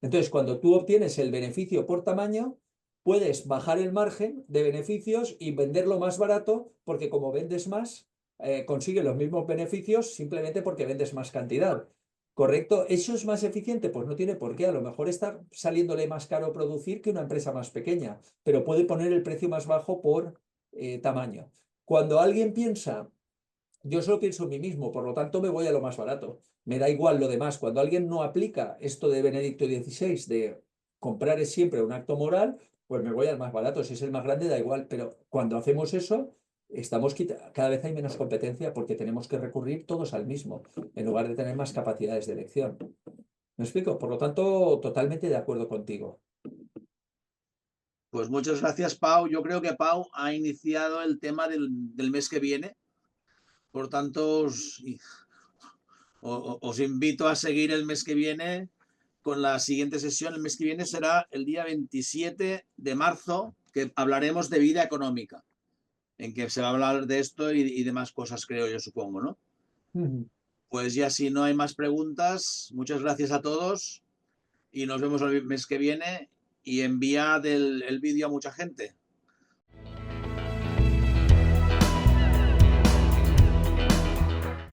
Entonces, cuando tú obtienes el beneficio por tamaño, puedes bajar el margen de beneficios y venderlo más barato, porque como vendes más, consigues los mismos beneficios simplemente porque vendes más cantidad. ¿Correcto? ¿Eso es más eficiente? Pues no tiene por qué. A lo mejor está saliéndole más caro producir que una empresa más pequeña, pero puede poner el precio más bajo por tamaño. Cuando alguien piensa, yo solo pienso en mí mismo, por lo tanto me voy a lo más barato. Me da igual lo demás. Cuando alguien no aplica esto de Benedicto XVI, de comprar es siempre un acto moral, pues me voy al más barato. Si es el más grande, da igual. Pero cuando hacemos eso, cada vez hay menos competencia porque tenemos que recurrir todos al mismo, en lugar de tener más capacidades de elección. ¿Me explico? Por lo tanto, totalmente de acuerdo contigo. Pues muchas gracias, Pau. Yo creo que Pau ha iniciado el tema del mes que viene. Por tanto, os invito a seguir el mes que viene con la siguiente sesión. El mes que viene será el día 27 de marzo, que hablaremos de vida económica, en que se va a hablar de esto y de más cosas, creo yo, supongo, ¿no? Pues ya si no hay más preguntas, muchas gracias a todos y nos vemos el mes que viene y enviad el vídeo a mucha gente.